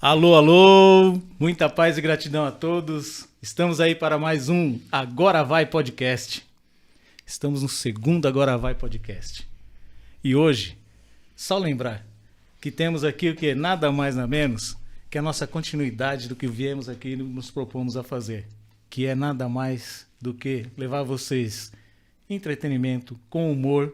Alô, alô, muita paz e gratidão a todos. Estamos aí para mais um Agora Vai Podcast. Estamos no segundo Agora Vai Podcast. E hoje, só lembrar que temos aqui o que? Nada mais nada menos que a nossa continuidade do que viemos aqui e nos propomos a fazer. Que é nada mais do que levar vocês entretenimento, com humor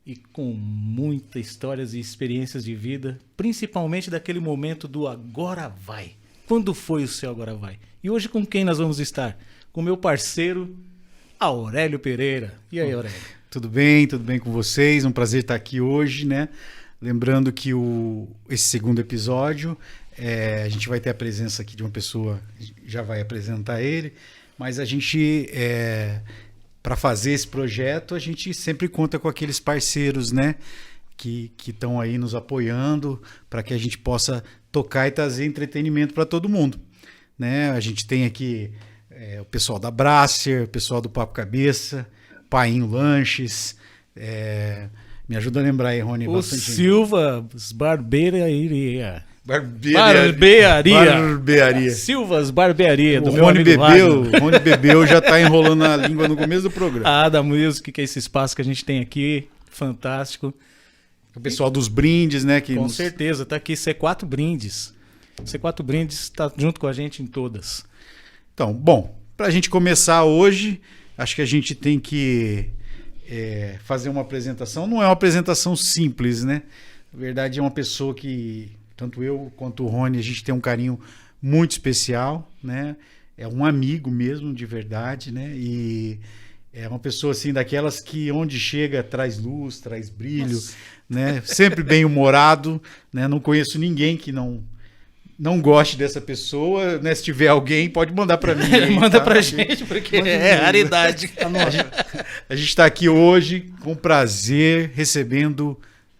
e com muitas histórias e experiências de vida, principalmente daquele momento do Agora Vai. Quando foi o seu Agora Vai? E hoje com quem nós vamos estar? Com meu parceiro Aurélio Pereira. E aí, Aurélio? Tudo bem com vocês? Um prazer estar aqui hoje, né? Lembrando que esse segundo episódio, a gente vai ter a presença aqui de uma pessoa, já vai apresentar ele, mas a gente... para fazer esse projeto, a gente sempre conta com aqueles parceiros, né, que estão aí nos apoiando para que a gente possa tocar e trazer entretenimento para todo mundo, né? A gente tem aqui o pessoal da Brasser, o pessoal do Papo Cabeça, Painho Lanches, me ajuda a lembrar aí, Rony. O Silvas Barbearia. Silvas Barbearia, do meu amigo Wagner. O Rony bebeu, já tá enrolando a língua no começo do programa. Da Music, que é esse espaço que a gente tem aqui, fantástico. O pessoal dos brindes, né? Com certeza, tá aqui C4 Brindes. C4 Brindes tá junto com a gente em todas. Então, bom, pra gente começar hoje, acho que a gente tem que fazer uma apresentação. Não é uma apresentação simples, né? Na verdade, é uma pessoa que... Tanto eu quanto o Rony, a gente tem um carinho muito especial, né? É um amigo mesmo, de verdade, né? E é uma pessoa, assim, daquelas que onde chega traz luz, traz brilho, né? Sempre bem-humorado, né? Não conheço ninguém que não goste dessa pessoa, né? Se tiver alguém, pode mandar para mim. Manda pra gente, porque é raridade. A gente está aqui hoje com prazer recebendo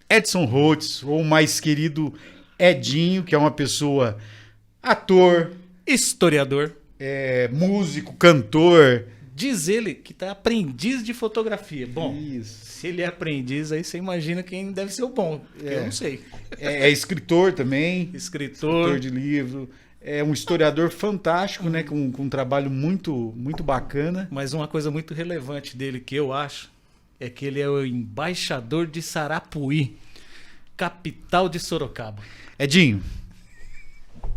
Edson Holtz, ou o mais querido Edinho, que é uma pessoa, ator, historiador, músico, cantor. Diz ele que tá aprendiz de fotografia. Bom, isso. Se ele é aprendiz, aí você imagina quem deve ser o bom. Eu não sei. É escritor também. Escritor de livro. É um historiador fantástico, né? Com um trabalho muito, muito bacana. Mas uma coisa muito relevante dele, que eu acho, é que ele é o embaixador de Sarapuí, capital de Sorocaba. Edinho,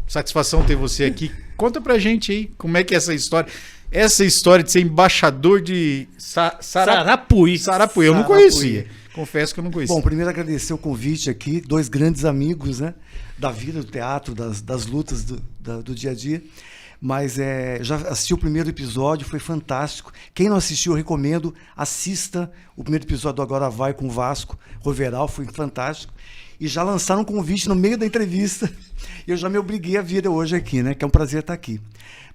satisfação ter você aqui. Conta pra gente aí como é que é essa história. Essa história de ser embaixador de Sarapuí. Eu não conhecia. Confesso que eu não conhecia. Bom, primeiro agradecer o convite aqui. 2 grandes amigos, né? Da vida, do teatro, das lutas do dia a dia. Mas já assisti o primeiro episódio, foi fantástico. Quem não assistiu, eu recomendo, assista o primeiro episódio do Agora Vai com o Vasco Roveral, foi fantástico. E já lançaram um convite no meio da entrevista. Eu já me obriguei a vir hoje aqui, né? Que é um prazer estar aqui.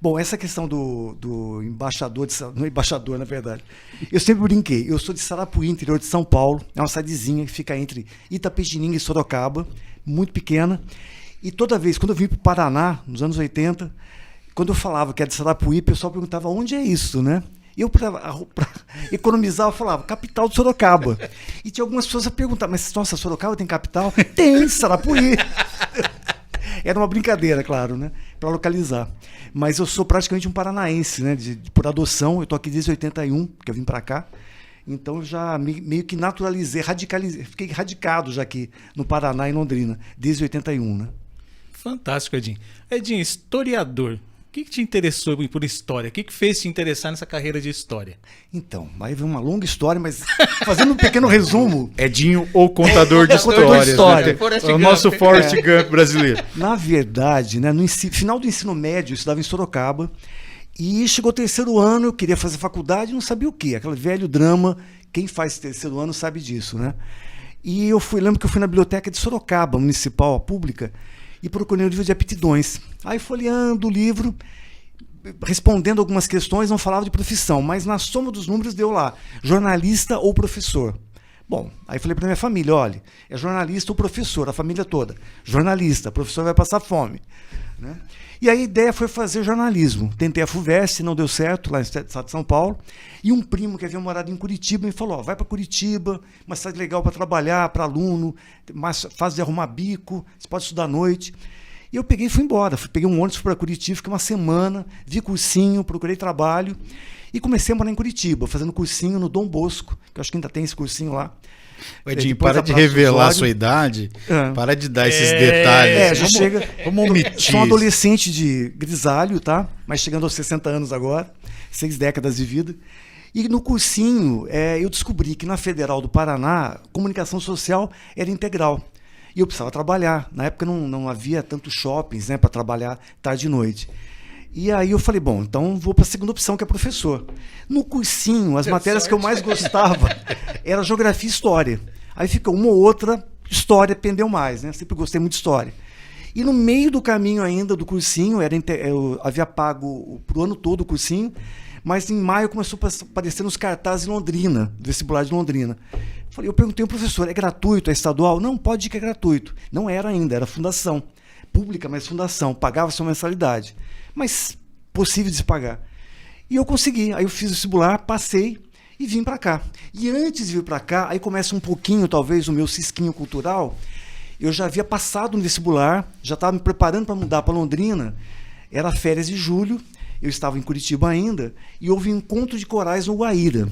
Bom, essa questão do embaixador, não é embaixador, na verdade. Eu sempre brinquei. Eu sou de Sarapuí, interior de São Paulo. É uma cidadezinha que fica entre Itapetininga e Sorocaba, muito pequena. E toda vez, quando eu vim para o Paraná, nos anos 80, quando eu falava que era de Sarapuí, o pessoal perguntava onde é isso, né? Eu, para economizar, eu falava, capital de Sorocaba. E tinha algumas pessoas a perguntar, mas nossa, Sorocaba tem capital? Tem, Sarapuí. Era uma brincadeira, claro, né? Para localizar. Mas eu sou praticamente um paranaense, né? Por adoção, eu estou aqui desde 81, que eu vim para cá. Então eu já meio que naturalizei, fiquei radicado já aqui no Paraná, em Londrina, desde 81, né? Fantástico, Edinho. Edinho, historiador. O que te interessou por história? O que fez te interessar nessa carreira de história? Então, aí vem uma longa história, mas fazendo um pequeno resumo... Edinho, o contador de histórias. Né? É o nosso Forrest Gump brasileiro. Na verdade, né, no final do ensino médio, eu estudava em Sorocaba, e chegou o 3º ano, eu queria fazer faculdade e não sabia o quê. Aquele velho drama, quem faz 3º ano sabe disso, né? E lembro que eu fui na biblioteca de Sorocaba, municipal, a pública, e procurei um livro de aptidões. Aí folheando o livro, respondendo algumas questões, não falava de profissão, mas na soma dos números deu lá, jornalista ou professor. Bom, aí falei para minha família, olha, é jornalista ou professor, a família toda. Jornalista, professor vai passar fome. Né? E aí a ideia foi fazer jornalismo. Tentei a FUVEST, não deu certo, lá no estado de São Paulo. E um primo que havia morado em Curitiba me falou, ó, vai para Curitiba, uma cidade legal para trabalhar, para aluno, mais fácil de arrumar bico, você pode estudar à noite. E eu peguei e fui embora. Peguei um ônibus para Curitiba, fiquei uma semana, vi cursinho, procurei trabalho e comecei a morar em Curitiba, fazendo cursinho no Dom Bosco, que eu acho que ainda tem esse cursinho lá. Edinho, para de revelar a sua idade, para de dar esses detalhes. Já chega. Vamos omitir. Sou um adolescente de grisalho, tá? Mas chegando aos 60 anos agora, 6 décadas de vida. E no cursinho, eu descobri que na Federal do Paraná, comunicação social era integral. E eu precisava trabalhar. Na época não havia tantos shoppings, né, para trabalhar tarde e noite. E aí eu falei, bom, então vou para a segunda opção, que é professor. No cursinho, as matérias que eu mais gostava era geografia e história. Aí ficou uma ou outra, história pendeu mais, né? Sempre gostei muito de história. E no meio do caminho ainda do cursinho, eu havia pago para o ano todo o cursinho, mas em maio começou a aparecer nos cartazes em Londrina, do vestibular de Londrina. Eu perguntei ao professor, é gratuito, é estadual? Não, pode ir que é gratuito. Não era ainda, era fundação. Pública, mas fundação. Pagava sua mensalidade. Mas possível de se pagar. E eu consegui. Aí eu fiz o vestibular, passei e vim para cá. E antes de vir para cá, aí começa um pouquinho, talvez, o meu cisquinho cultural. Eu já havia passado no vestibular, já estava me preparando para mudar para Londrina. Era férias de julho, eu estava em Curitiba ainda, e houve um encontro de corais no Guaíra.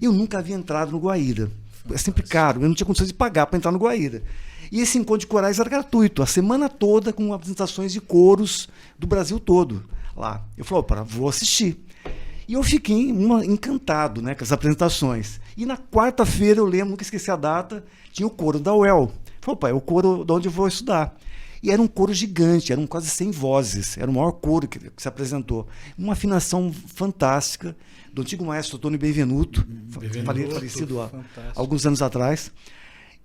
Eu nunca havia entrado no Guaíra. É sempre caro, eu não tinha condições de pagar para entrar no Guaíra. E esse encontro de corais era gratuito, a semana toda, com apresentações de coros do Brasil todo lá. Eu falei, opa, vou assistir. E eu fiquei encantado, né, com as apresentações. E na quarta-feira, eu lembro, nunca esqueci a data, tinha o coro da UEL. Eu falei, opa, é o coro de onde eu vou estudar. E era um coro gigante, eram quase 100 vozes, era o maior coro que se apresentou. Uma afinação fantástica do antigo maestro Antônio Benvenuto, falecido há alguns anos atrás.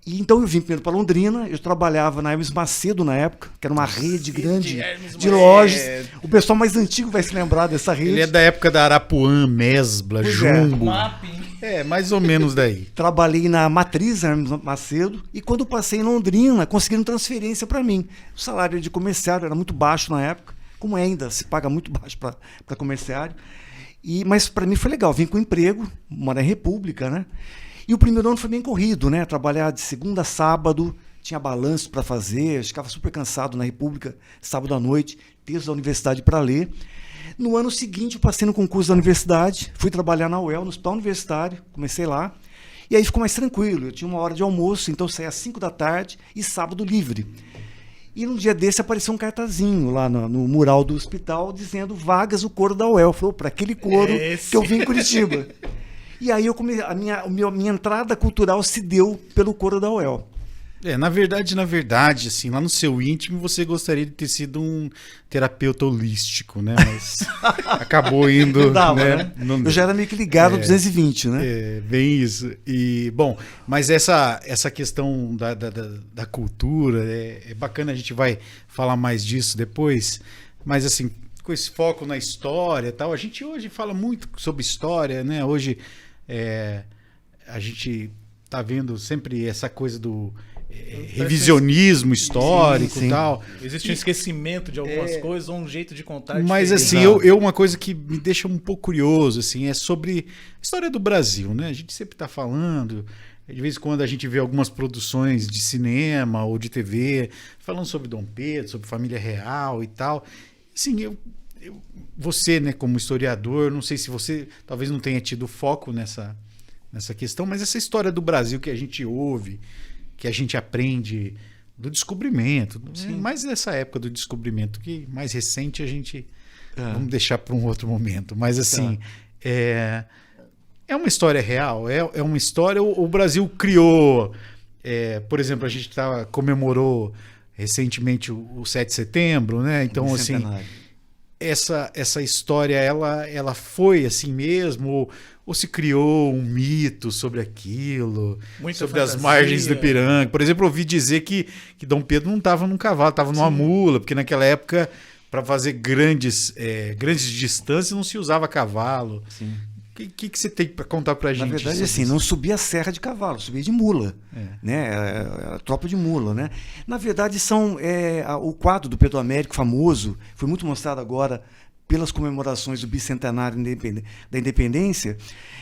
E então eu vim primeiro para Londrina, eu trabalhava na Hermes Macedo na época, que era uma rede grande de lojas. O pessoal mais antigo vai se lembrar dessa rede. Ele é da época da Arapuã, Mesbla, Jumbo. Mais ou menos daí. Trabalhei na matriz Hermes Macedo e quando passei em Londrina, conseguiram transferência para mim. O salário de comerciário era muito baixo na época, como ainda se paga muito baixo para comerciário. Mas para mim foi legal, vim com emprego, morar em República, né? E o primeiro ano foi bem corrido, né? Trabalhar de segunda a sábado, tinha balanço para fazer, eu ficava super cansado na República, sábado à noite, texto da universidade para ler. No ano seguinte, eu passei no concurso da universidade, fui trabalhar na UEL, no hospital universitário, comecei lá, e aí ficou mais tranquilo. Eu tinha uma hora de almoço, então eu saía às 5 da tarde e sábado livre. E num dia desse apareceu um cartazinho lá no mural do hospital, dizendo vagas o coro da UEL. Falou, para aquele coro que eu vim em Curitiba. E aí a minha entrada cultural se deu pelo coro da UEL. Na verdade, assim, lá no seu íntimo você gostaria de ter sido um terapeuta holístico, né? Mas acabou indo. Não dava, né? Eu já era meio que ligado ao 220, né? Bem isso. E, bom, mas essa questão da cultura, é bacana, a gente vai falar mais disso depois, mas assim, com esse foco na história e tal, a gente hoje fala muito sobre história, né? Hoje a gente tá vendo sempre essa coisa do revisionismo histórico e tal. Existe um esquecimento de algumas coisas ou um jeito de contar. Mas assim, uma coisa que me deixa um pouco curioso assim, é sobre a história do Brasil, né? A gente sempre está falando, de vez em quando a gente vê algumas produções de cinema ou de TV falando sobre Dom Pedro, sobre família real e tal. Assim, você, né, como historiador, não sei se você talvez não tenha tido foco nessa questão, mas essa história do Brasil que a gente ouve, que a gente aprende do descobrimento, mais nessa época do descobrimento, que mais recente a gente vamos deixar para um outro momento, mas assim, é uma história real, é uma história, o Brasil criou, por exemplo, a gente comemorou recentemente o 7 de setembro, né? Então assim, essa história ela foi assim mesmo, ou se criou um mito sobre aquilo, sobre fantasia. As margens do Ipiranga. Por exemplo, eu ouvi dizer que Dom Pedro não estava num cavalo, estava numa mula, porque naquela época, para fazer grandes distâncias, não se usava cavalo. Sim. O que você tem para contar para a gente? Na verdade, assim, não subia a serra de cavalo, subia de mula. Né? A tropa de mula. Né? Na verdade, o quadro do Pedro Américo, famoso, foi muito mostrado agora pelas comemorações do bicentenário da independência,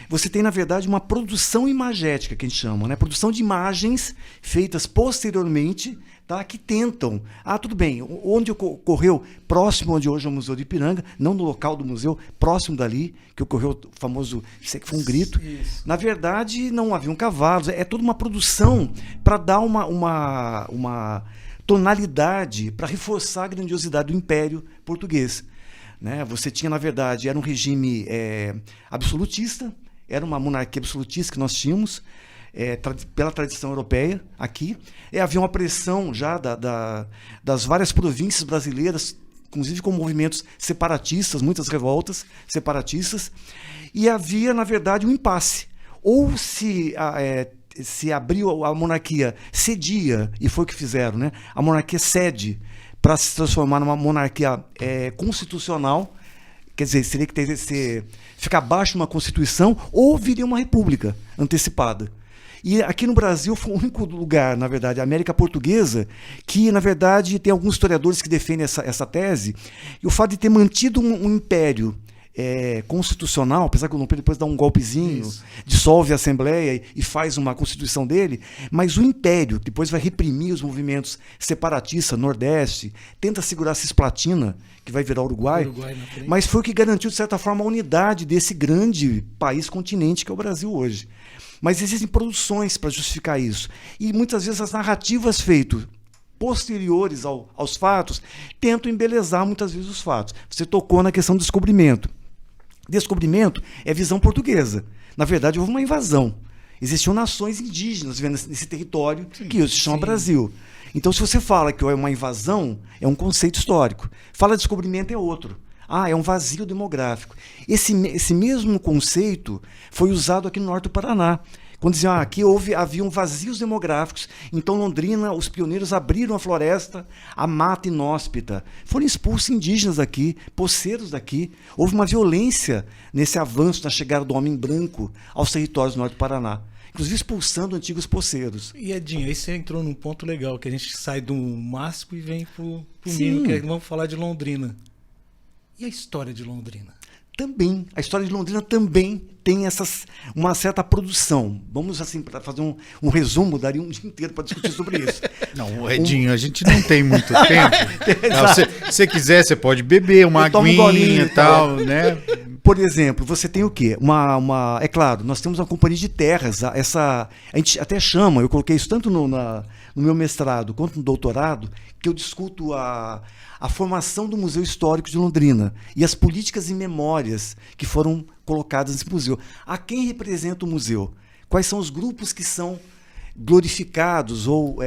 você tem, na verdade, uma produção imagética, que a gente chama, né? Produção de imagens feitas posteriormente, tá? Que tentam... tudo bem, onde ocorreu, próximo onde hoje é o Museu de Ipiranga, não no local do museu, próximo dali, que ocorreu o famoso, sei que foi um grito. Isso. Na verdade, não haviam cavalos, é toda uma produção para dar uma tonalidade, para reforçar a grandiosidade do Império Português. Né? Você tinha, na verdade, era um regime absolutista, era uma monarquia absolutista que nós tínhamos, pela tradição europeia aqui. Havia uma pressão já das várias províncias brasileiras, inclusive com movimentos separatistas, muitas revoltas separatistas, e havia, na verdade, um impasse. Ou se abriu a monarquia, cedia, e foi o que fizeram, né? A monarquia cede para se transformar numa monarquia constitucional, quer dizer, teria que ficar abaixo de uma constituição, ou viria uma república antecipada. E aqui no Brasil foi o único lugar, na verdade, a América Portuguesa, que, na verdade, tem alguns historiadores que defendem essa tese, e o fato de ter mantido um império constitucional, apesar que o Dom Pedro depois dá um golpezinho, isso, dissolve a Assembleia e faz uma constituição dele, mas o Império depois vai reprimir os movimentos separatistas, Nordeste, tenta segurar a Cisplatina, que vai virar Uruguai, mas foi o que garantiu, de certa forma, a unidade desse grande país-continente que é o Brasil hoje. Mas existem produções para justificar isso, e muitas vezes as narrativas feitas posteriores aos fatos tentam embelezar muitas vezes os fatos. Você tocou na questão do descobrimento. Descobrimento é visão portuguesa. Na verdade, houve uma invasão. Existiam nações indígenas vivendo nesse território, sim, que hoje se chama Brasil. Então, se você fala que é uma invasão, é um conceito histórico. Fala de descobrimento, é outro. É um vazio demográfico. Esse mesmo conceito foi usado aqui no norte do Paraná. Quando diziam aqui haviam vazios demográficos, então Londrina, os pioneiros abriram a floresta, a mata inóspita. Foram expulsos indígenas daqui, poceiros daqui. Houve uma violência nesse avanço da chegada do homem branco aos territórios do norte do Paraná, inclusive expulsando antigos poceiros. E Edinho, aí você entrou num ponto legal, que a gente sai do máximo e vem pro mínimo, que vamos falar de Londrina. E a história de Londrina? Também, a história de Londrina também tem uma certa produção. Vamos, assim, para fazer um resumo, daria um dia inteiro para discutir sobre isso. Não, Edinho, a gente não tem muito tempo. Se você quiser, você pode beber uma aguinha e tal, né? Por exemplo, você tem o quê? É claro, nós temos uma companhia de terras. A gente até chama, eu coloquei isso tanto no meu mestrado quanto no doutorado, que eu discuto a formação do Museu Histórico de Londrina e as políticas e memórias que foram colocadas nesse museu. A quem representa o museu? Quais são os grupos que são glorificados ou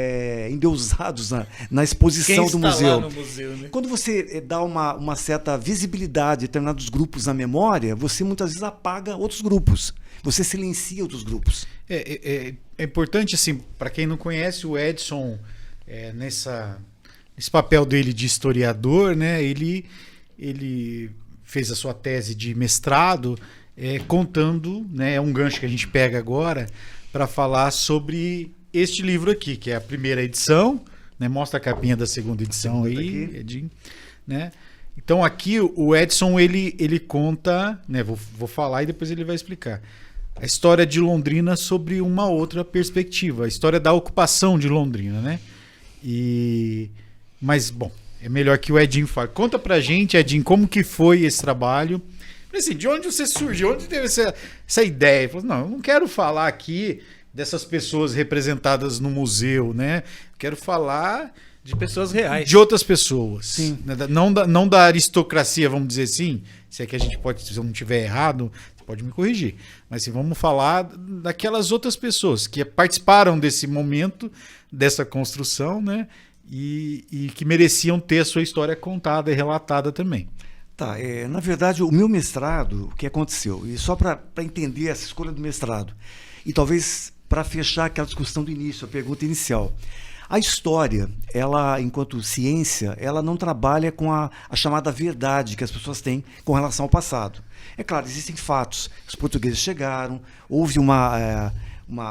endeusados na exposição do museu? Lá no museu, né? Quando você dá uma certa visibilidade a determinados grupos na memória, você muitas vezes apaga outros grupos. Você silencia outros grupos. É importante, assim, para quem não conhece, o Edson, nesse papel dele de historiador, né, ele fez a sua tese de mestrado contando, né, é um gancho que a gente pega agora para falar sobre este livro aqui, que é a primeira edição, né, mostra a capinha da segunda edição aí, Edinho, né? Então aqui o Edson ele conta, né, vou falar e depois ele vai explicar a história de Londrina sobre uma outra perspectiva, a história da ocupação de Londrina, né? Mas, bom, é melhor que o Edinho fale. Conta pra gente, Edinho, como que foi esse trabalho? Assim, de onde você surgiu? Onde teve essa ideia? Falei, não, eu não quero falar aqui dessas pessoas representadas no museu, né? Quero falar de pessoas reais. De outras pessoas. Sim. Não da aristocracia, vamos dizer assim. Se é que a gente pode, se eu não estiver errado, você pode me corrigir. Mas assim, vamos falar daquelas outras pessoas que participaram desse momento, dessa construção, né? E que mereciam ter a sua história contada e relatada também. Tá, na verdade, o meu mestrado, o que aconteceu? E só para entender essa escolha do mestrado, e talvez para fechar aquela discussão do início, a pergunta inicial. A história, ela, enquanto ciência, ela não trabalha com a chamada verdade que as pessoas têm com relação ao passado. É claro, existem fatos. Os portugueses chegaram, houve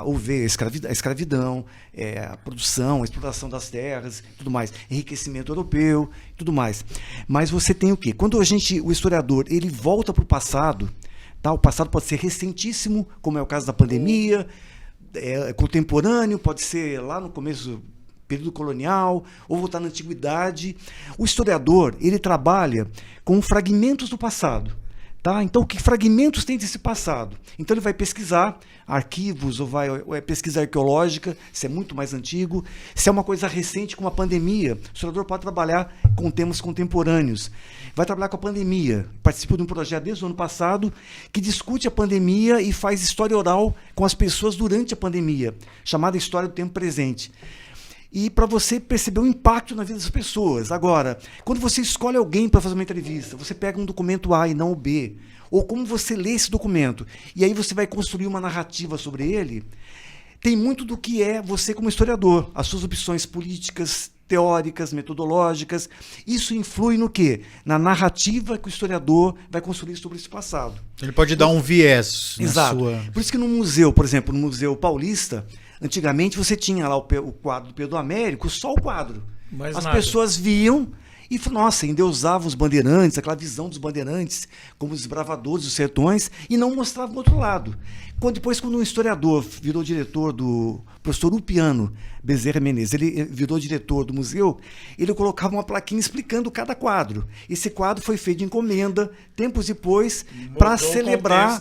houve a escravidão, a produção, a exploração das terras, tudo mais, enriquecimento europeu, tudo mais. Mas você tem o quê? Quando o historiador, ele volta para o passado, tá? O passado pode ser recentíssimo, como é o caso da pandemia, contemporâneo, pode ser lá no começo período colonial, ou voltar na antiguidade. O historiador, ele trabalha com fragmentos do passado. Tá? Então, que fragmentos tem desse passado? Então, ele vai pesquisar arquivos, ou é pesquisa arqueológica, se é muito mais antigo, se é uma coisa recente, como a pandemia. O historiador pode trabalhar com temas contemporâneos. Vai trabalhar com a pandemia. Participo de um projeto desde o ano passado que discute a pandemia e faz história oral com as pessoas durante a pandemia, chamada História do Tempo Presente. E para você perceber o impacto na vida das pessoas. Agora, quando você escolhe alguém para fazer uma entrevista, você pega um documento A e não o B, ou como você lê esse documento, e aí você vai construir uma narrativa sobre ele, tem muito do que é você como historiador, as suas opções políticas, teóricas, metodológicas. Isso influi no quê? Na narrativa que o historiador vai construir sobre esse passado. Ele pode dar um viés na Exato. sua... Por isso que no museu, por exemplo, no Museu Paulista, antigamente você tinha lá o quadro do Pedro Américo, só o quadro. Mas as nada. pessoas viam e, nossa, endeusavam os bandeirantes, aquela visão dos bandeirantes como os desbravadores dos sertões, e não mostravam o outro lado. Depois, quando um historiador virou diretor do professor Upiano Bezerra Menezes, ele virou diretor do museu, ele colocava uma plaquinha explicando cada quadro. Esse quadro foi feito de encomenda, tempos depois, para celebrar...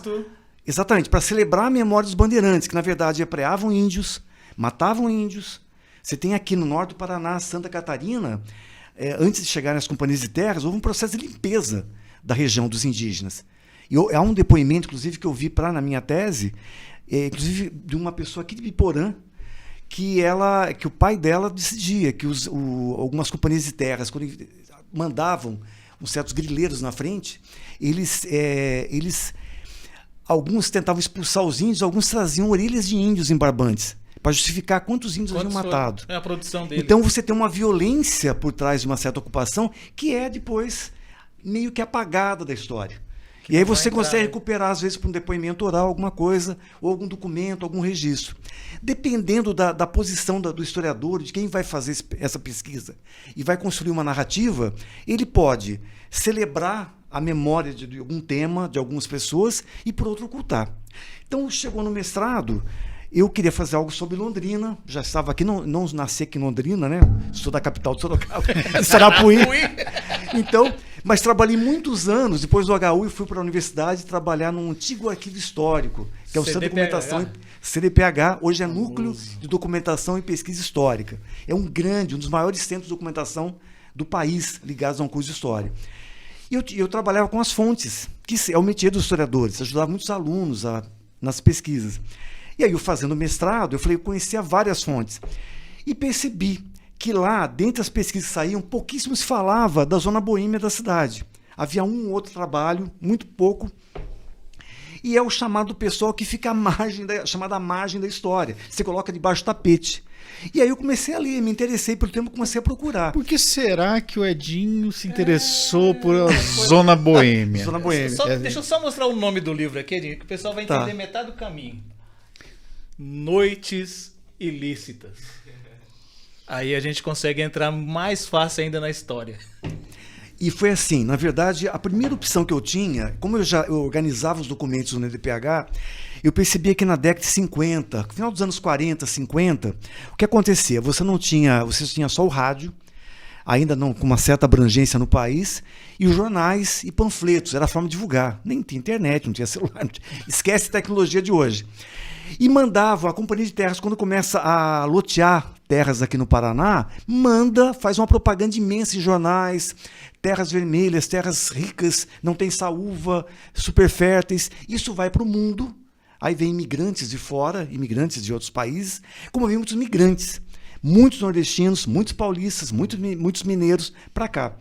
Exatamente, para celebrar a memória dos bandeirantes, que na verdade apreavam índios, matavam índios. Você tem aqui no norte do Paraná, Santa Catarina, antes de chegarem as companhias de terras, houve um processo de limpeza da região dos indígenas. E há um depoimento, inclusive, que eu vi na minha tese, inclusive de uma pessoa aqui de Biporã, que o pai dela decidia que algumas companhias de terras, quando mandavam uns certos grileiros na frente, alguns tentavam expulsar os índios, alguns traziam orelhas de índios em barbantes, para justificar quantos índios haviam matado. É a produção dele. Então você tem uma violência por trás de uma certa ocupação que é depois meio que apagada da história. E aí você consegue recuperar, às vezes, por um depoimento oral, alguma coisa, ou algum documento, algum registro. Dependendo da posição do historiador, de quem vai fazer essa pesquisa e vai construir uma narrativa, ele pode celebrar a memória de algum tema, de algumas pessoas, e, por outro, ocultar. Então, chegou no mestrado, eu queria fazer algo sobre Londrina, já estava aqui, não nasci aqui em Londrina, né? Sou da capital de Sorocaba, Sarapuí. Então, mas trabalhei muitos anos, depois do HU, e fui para a universidade trabalhar num antigo arquivo histórico, que é o Centro de Documentação, CDPH, hoje é Núcleo de Documentação e Pesquisa Histórica. É um dos maiores centros de documentação do país, ligados a um curso de História. E eu trabalhava com as fontes, que é o métier dos historiadores, ajudava muitos alunos nas pesquisas. E aí, eu fazendo mestrado, eu conhecia várias fontes. E percebi que lá, dentre as pesquisas que saíam, pouquíssimo se falava da zona boêmia da cidade. Havia um ou outro trabalho, muito pouco. E é o chamado pessoal que fica chamada margem da história. Você coloca debaixo do tapete. E aí eu comecei a ler, me interessei pelo tema, comecei a procurar. Por que será que o Edinho se interessou por a Zona Boêmia? Zona Boêmia. Deixa eu só mostrar o nome do livro aqui, Edinho, que o pessoal vai entender metade do caminho. Noites Ilícitas. Aí a gente consegue entrar mais fácil ainda na história. E foi assim, na verdade, a primeira opção que eu tinha, como eu organizava os documentos no NDPH, eu percebia que na década de 50, no final dos anos 40, 50, o que acontecia? Você tinha só o rádio, ainda não com uma certa abrangência no país, e os jornais e panfletos, era a forma de divulgar. Nem tinha internet, não tinha celular, esquece a tecnologia de hoje. E mandavam, a Companhia de Terras, quando começa a lotear terras aqui no Paraná, faz uma propaganda imensa em jornais, terras vermelhas, terras ricas, não tem saúva, super férteis. Isso vai para o mundo, aí vem imigrantes de fora, imigrantes de outros países, como vem muitos migrantes, muitos nordestinos, muitos paulistas, muitos mineiros para cá.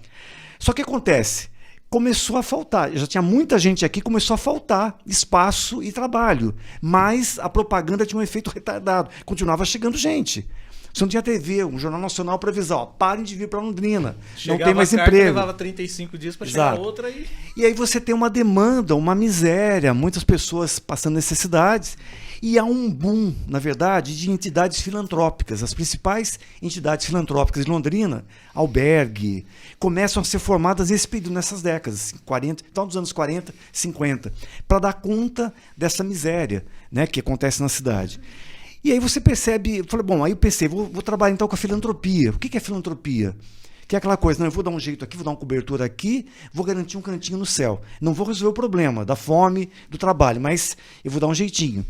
Só que acontece, começou a faltar, já tinha muita gente aqui, começou a faltar espaço e trabalho, mas a propaganda tinha um efeito retardado, continuava chegando gente. Você não tinha TV, um jornal nacional para avisar, parem de vir para Londrina, não tem mais emprego. Levava 35 dias para chegar outra. E aí você tem uma demanda, uma miséria, muitas pessoas passando necessidades, E há um boom, na verdade, de entidades filantrópicas. As principais entidades filantrópicas de Londrina, albergue, começam a ser formadas nesse período, nessas décadas, 40, então dos anos 40, 50, para dar conta dessa miséria, né, que acontece na cidade. E aí você percebe, eu falei, bom, aí eu pensei, vou trabalhar então com a filantropia. O que é filantropia? Que é aquela coisa, não, eu vou dar um jeito aqui, vou dar uma cobertura aqui, vou garantir um cantinho no céu. Não vou resolver o problema da fome, do trabalho, mas eu vou dar um jeitinho.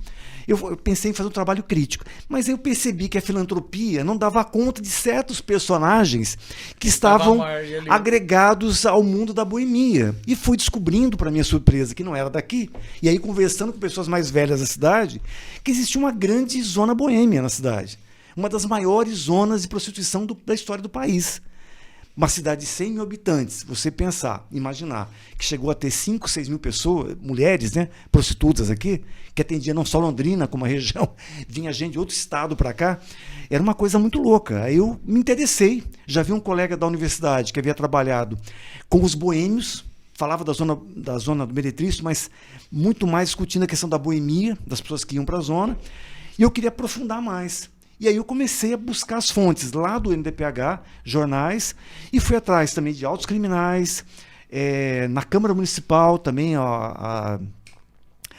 Eu pensei em fazer um trabalho crítico, mas aí eu percebi que a filantropia não dava conta de certos personagens que estavam agregados ao mundo da boemia. E fui descobrindo, para minha surpresa, que não era daqui. E aí, conversando com pessoas mais velhas da cidade, que existia uma grande zona boêmia na cidade. Uma das maiores zonas de prostituição da história do país. Uma cidade de 100 mil habitantes, você pensar, imaginar, que chegou a ter 5, 6 mil pessoas, mulheres, né, prostitutas aqui, que atendia não só Londrina, como a região, vinha gente de outro estado para cá, era uma coisa muito louca. Aí eu me interessei, já vi um colega da universidade que havia trabalhado com os boêmios, falava da zona do Meretrício, mas muito mais discutindo a questão da boemia, das pessoas que iam para a zona, e eu queria aprofundar mais. E aí eu comecei a buscar as fontes lá do NDPH, jornais, e fui atrás também de autos criminais, na Câmara Municipal também,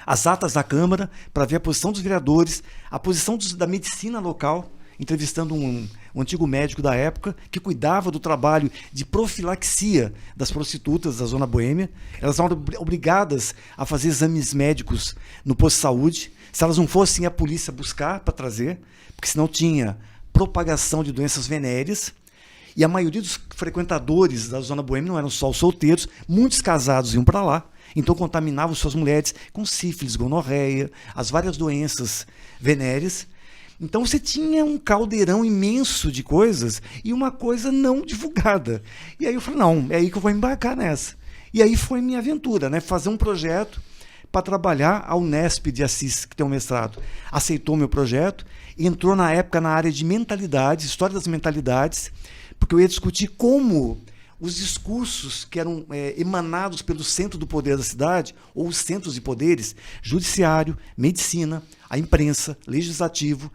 as atas da Câmara, para ver a posição dos vereadores, a posição da medicina local, entrevistando um antigo médico da época que cuidava do trabalho de profilaxia das prostitutas da Zona Boêmia. Elas eram obrigadas a fazer exames médicos no posto de saúde. Se elas não fossem a polícia buscar para trazer, porque senão tinha propagação de doenças venéreas, e a maioria dos frequentadores da Zona Boêmia não eram só os solteiros, muitos casados iam para lá, então contaminavam suas mulheres com sífilis, gonorreia, as várias doenças venéreas. Então você tinha um caldeirão imenso de coisas e uma coisa não divulgada. E aí eu falei, não, é aí que eu vou embarcar nessa. E aí foi minha aventura, né? Fazer um projeto para trabalhar. A Unesp de Assis, que tem um mestrado, aceitou meu projeto, entrou na época na área de mentalidades, história das mentalidades, porque eu ia discutir como os discursos que eram emanados pelo centro do poder da cidade, ou os centros de poderes, judiciário, medicina, a imprensa, legislativo,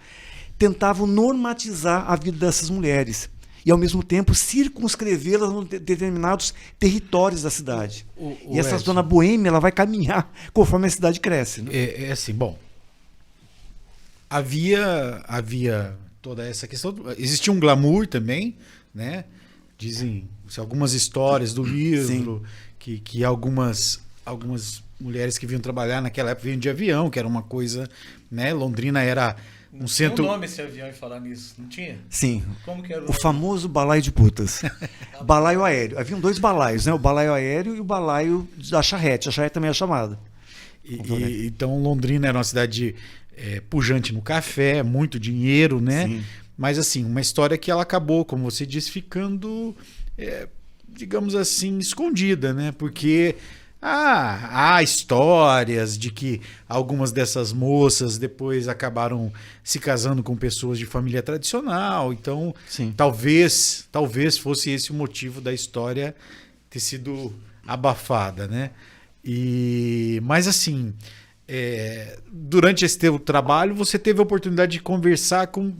tentavam normatizar a vida dessas mulheres e, ao mesmo tempo, circunscrevê-las em determinados territórios da cidade. E essa zona boêmia ela vai caminhar conforme a cidade cresce. Né? É assim, bom, havia toda essa questão, existia um glamour também, né? Dizem algumas histórias do livro que algumas mulheres que vinham trabalhar naquela época vinham de avião, que era uma coisa, né? Londrina era um centro. Tinha um nome esse avião e falar nisso, não tinha? Sim. Como que era o famoso balaio de putas. Balaio aéreo. Haviam 2 balaios, né? O balaio aéreo e o balaio da charrete. A charrete também é chamada. Então Londrina era uma cidade pujante no café, muito dinheiro, né? Sim. Mas assim, uma história que ela acabou, como você disse, ficando, digamos assim, escondida, né? Porque há histórias de que algumas dessas moças depois acabaram se casando com pessoas de família tradicional. Então, talvez fosse esse o motivo da história ter sido abafada, né? Mas assim, durante esse teu trabalho, você teve a oportunidade de conversar com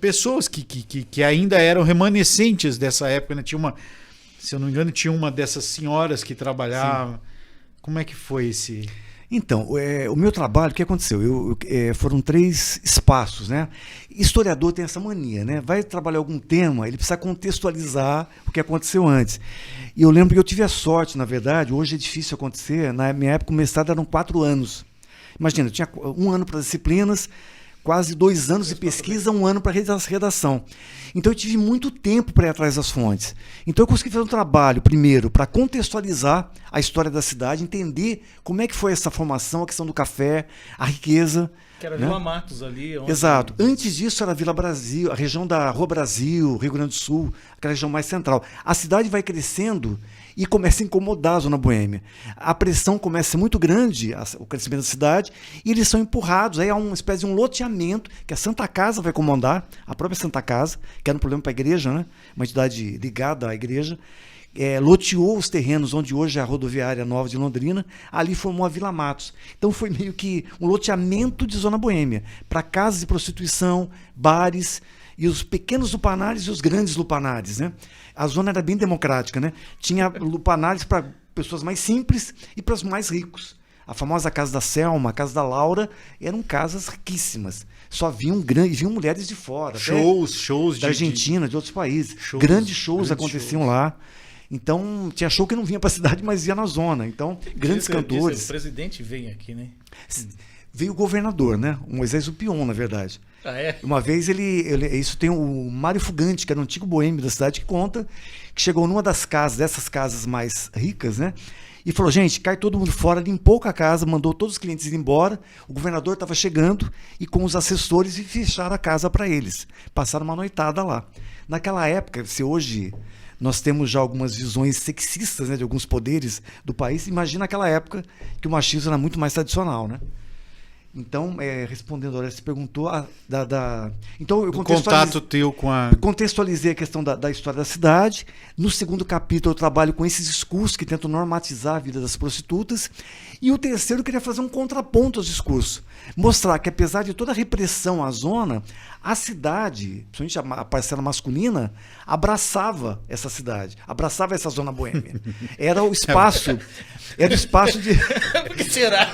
pessoas que ainda eram remanescentes dessa época, né? Se eu não me engano, tinha uma dessas senhoras que trabalhava. Sim. Como é que foi esse... Então, o meu trabalho, o que aconteceu? Foram 3 espaços, né? Historiador tem essa mania, né? Vai trabalhar algum tema, ele precisa contextualizar o que aconteceu antes. E eu lembro que eu tive a sorte, na verdade, hoje é difícil acontecer, na minha época o mestrado eram 4 anos. Imagina, eu tinha 1 ano para as disciplinas, quase 2 anos de pesquisa, 1 ano para redação. Então eu tive muito tempo para ir atrás das fontes. Então eu consegui fazer um trabalho, primeiro, para contextualizar a história da cidade, entender como é que foi essa formação, a questão do café, a riqueza. Que era Vila Matos ali. Exato. Antes disso era Vila Brasil, a região da Rua Brasil, Rio Grande do Sul, aquela região mais central. A cidade vai crescendo e começa a incomodar a Zona Boêmia. A pressão começa a ser muito grande, o crescimento da cidade, e eles são empurrados. Aí há uma espécie de um loteamento que a Santa Casa vai comandar, a própria Santa Casa, que era um problema para a igreja, né? Uma entidade ligada à igreja, loteou os terrenos onde hoje é a rodoviária nova de Londrina, ali formou a Vila Matos. Então foi meio que um loteamento de zona boêmia, para casas de prostituição, bares, e os pequenos lupanares e os grandes lupanares, né? A zona era bem democrática, né? Tinha lupanares para pessoas mais simples e para os mais ricos. A famosa casa da Selma, a casa da Laura, eram casas riquíssimas. Só vinham mulheres de fora. Shows da Argentina, de outros países. Shows, grandes shows aconteciam lá. Então, tinha show que não vinha para a cidade, mas ia na zona. Então, grandes cantores. O presidente vem aqui, né? Veio o governador, né? O Moisés Upion, na verdade. Ah, é? Uma vez isso tem o Mário Fugante, que era um antigo boêmio da cidade, que conta que chegou numa dessas casas mais ricas, né? E falou, gente, cai todo mundo fora, limpou a casa, mandou todos os clientes ir embora, o governador estava chegando e com os assessores e fecharam a casa para eles. Passaram uma noitada lá. Naquela época, se hoje nós temos já algumas visões sexistas, né, de alguns poderes do país, imagina aquela época que o machismo era muito mais tradicional, né? Então, respondendo, você perguntou então eu contato teu com a... contextualizei a questão da história da cidade. No segundo capítulo eu trabalho com esses discursos que tentam normatizar a vida das prostitutas. E o terceiro eu queria fazer um contraponto aos discursos. Mostrar que apesar de toda a repressão à zona, a cidade, principalmente a parcela masculina, abraçava essa cidade, abraçava essa zona boêmia. Era o espaço de... Por que será?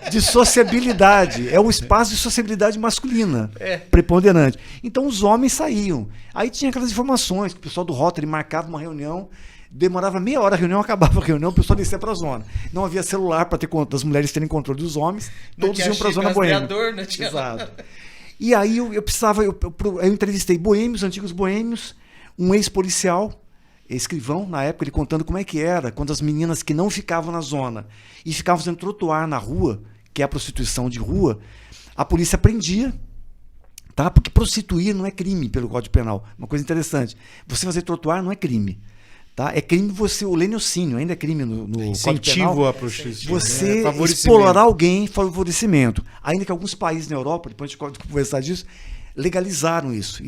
De sociabilidade, é o espaço de sociabilidade masculina, preponderante. Então os homens saíam. Aí tinha aquelas informações que o pessoal do Rotary marcava uma reunião, demorava meia hora a reunião, acabava a reunião, o pessoal descia para a zona. Não havia celular para as mulheres terem controle dos homens, todos iam para a zona boêmia. Não tinha... Exato. E aí eu entrevistei boêmios, antigos boêmios, um ex-policial, escrivão, na época, ele contando como é que era quando as meninas que não ficavam na zona e ficavam fazendo trotuar na rua, que é a prostituição de rua, a polícia prendia, tá? Porque prostituir não é crime pelo Código Penal. Uma coisa interessante. Você fazer trotuar não é crime. Tá? É crime o leniocínio, ainda é crime no Código Penal. Incentivo à prostituição. Você explorar alguém, favorecimento. Ainda que alguns países na Europa, depois a gente pode conversar disso, legalizaram isso,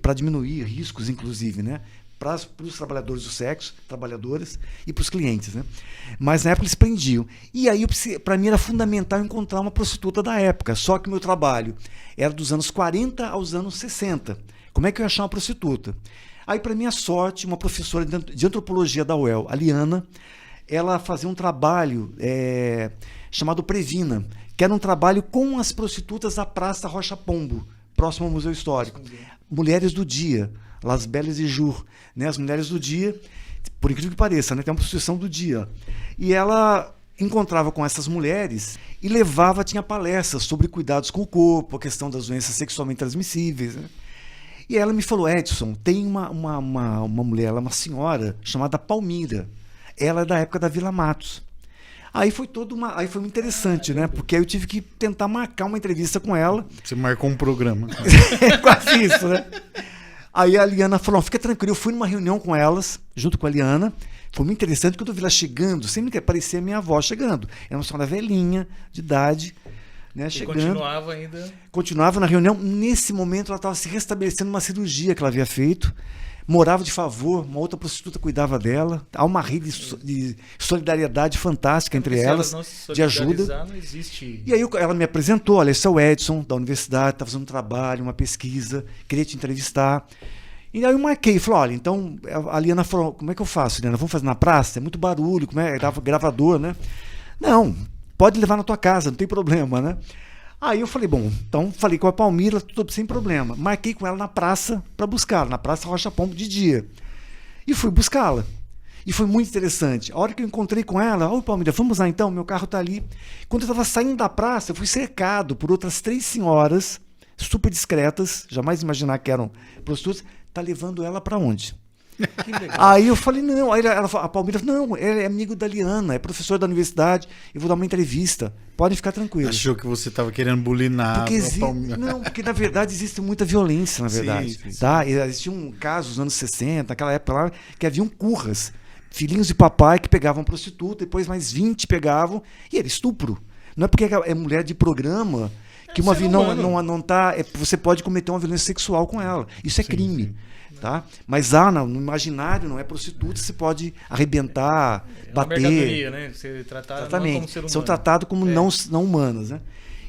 para diminuir riscos, inclusive, né? Para os trabalhadores do sexo, trabalhadoras, e para os clientes, né? Mas na época eles prendiam. E aí, para mim, era fundamental encontrar uma prostituta da época. Só que o meu trabalho era dos anos 40 aos anos 60. Como é que eu ia achar uma prostituta? Aí, para minha sorte, uma professora de antropologia da UEL, a Liana, ela fazia um trabalho chamado Previna, que era um trabalho com as prostitutas da Praça Rocha Pombo, próximo ao Museu Histórico. Mulheres do dia, Las Belles de Jour, né? As mulheres do dia, por incrível que pareça, né? Tem uma prostituição do dia. E ela encontrava com essas mulheres e tinha palestras sobre cuidados com o corpo, a questão das doenças sexualmente transmissíveis, né? E ela me falou, Edson, tem uma mulher, ela é uma senhora chamada Palmira. Ela é da época da Vila Matos. Aí foi muito interessante, né? Porque aí eu tive que tentar marcar uma entrevista com ela. Você marcou um programa. É quase isso, né? Aí a Liana falou, fica tranquilo, eu fui numa reunião com elas, junto com a Liana. Foi muito interessante, quando eu vi ela chegando, sempre que aparecia a minha avó chegando. Era uma senhora velhinha, de idade, né? Chegando. Continuava ainda. Continuava na reunião. Nesse momento ela estava se restabelecendo uma cirurgia que ela havia feito. Morava de favor, uma outra prostituta cuidava dela. Há uma rede de solidariedade fantástica entre elas, de ajuda. Não existe... E aí ela me apresentou, olha, esse é o Edson, da universidade, está fazendo um trabalho, uma pesquisa, queria te entrevistar. E aí eu marquei, falei, olha, então a Liana falou, como é que eu faço, Liana? Vamos fazer na praça? É muito barulho, como é? Gravador, né? Não, pode levar na tua casa, não tem problema, né? Aí eu falei, bom, então falei com a Palmira, tudo sem problema. Marquei com ela na praça para buscá-la, na Praça Rocha Pombo de dia. E fui buscá-la. E foi muito interessante. A hora que eu encontrei com ela, oi Palmira, vamos lá então, meu carro está ali. Quando eu estava saindo da praça, eu fui cercado por outras 3 senhoras, super discretas, jamais imaginar que eram prostitutas, tá levando ela para onde? Que legal. Aí eu falei, não, aí a Palmira falou, não, ela é amigo da Liana, é professora da universidade, eu vou dar uma entrevista, podem ficar tranquilos. Achou que você estava querendo bulinar a Palmira. Não, porque na verdade existe muita violência, na verdade. Sim. Tá? Existiam casos nos anos 60, naquela época lá, que haviam curras, filhinhos de papai que pegavam prostituta, depois mais 20 pegavam, e era estupro. Não é porque é mulher de programa que uma não tá, você pode cometer uma violência sexual com ela. Isso é crime. Sim. tá? Mas no imaginário, não é prostituta, você pode arrebentar, bater. Uma mercadoria, né? Você tratar Exatamente. não como ser humano. São tratados como não humanas, né?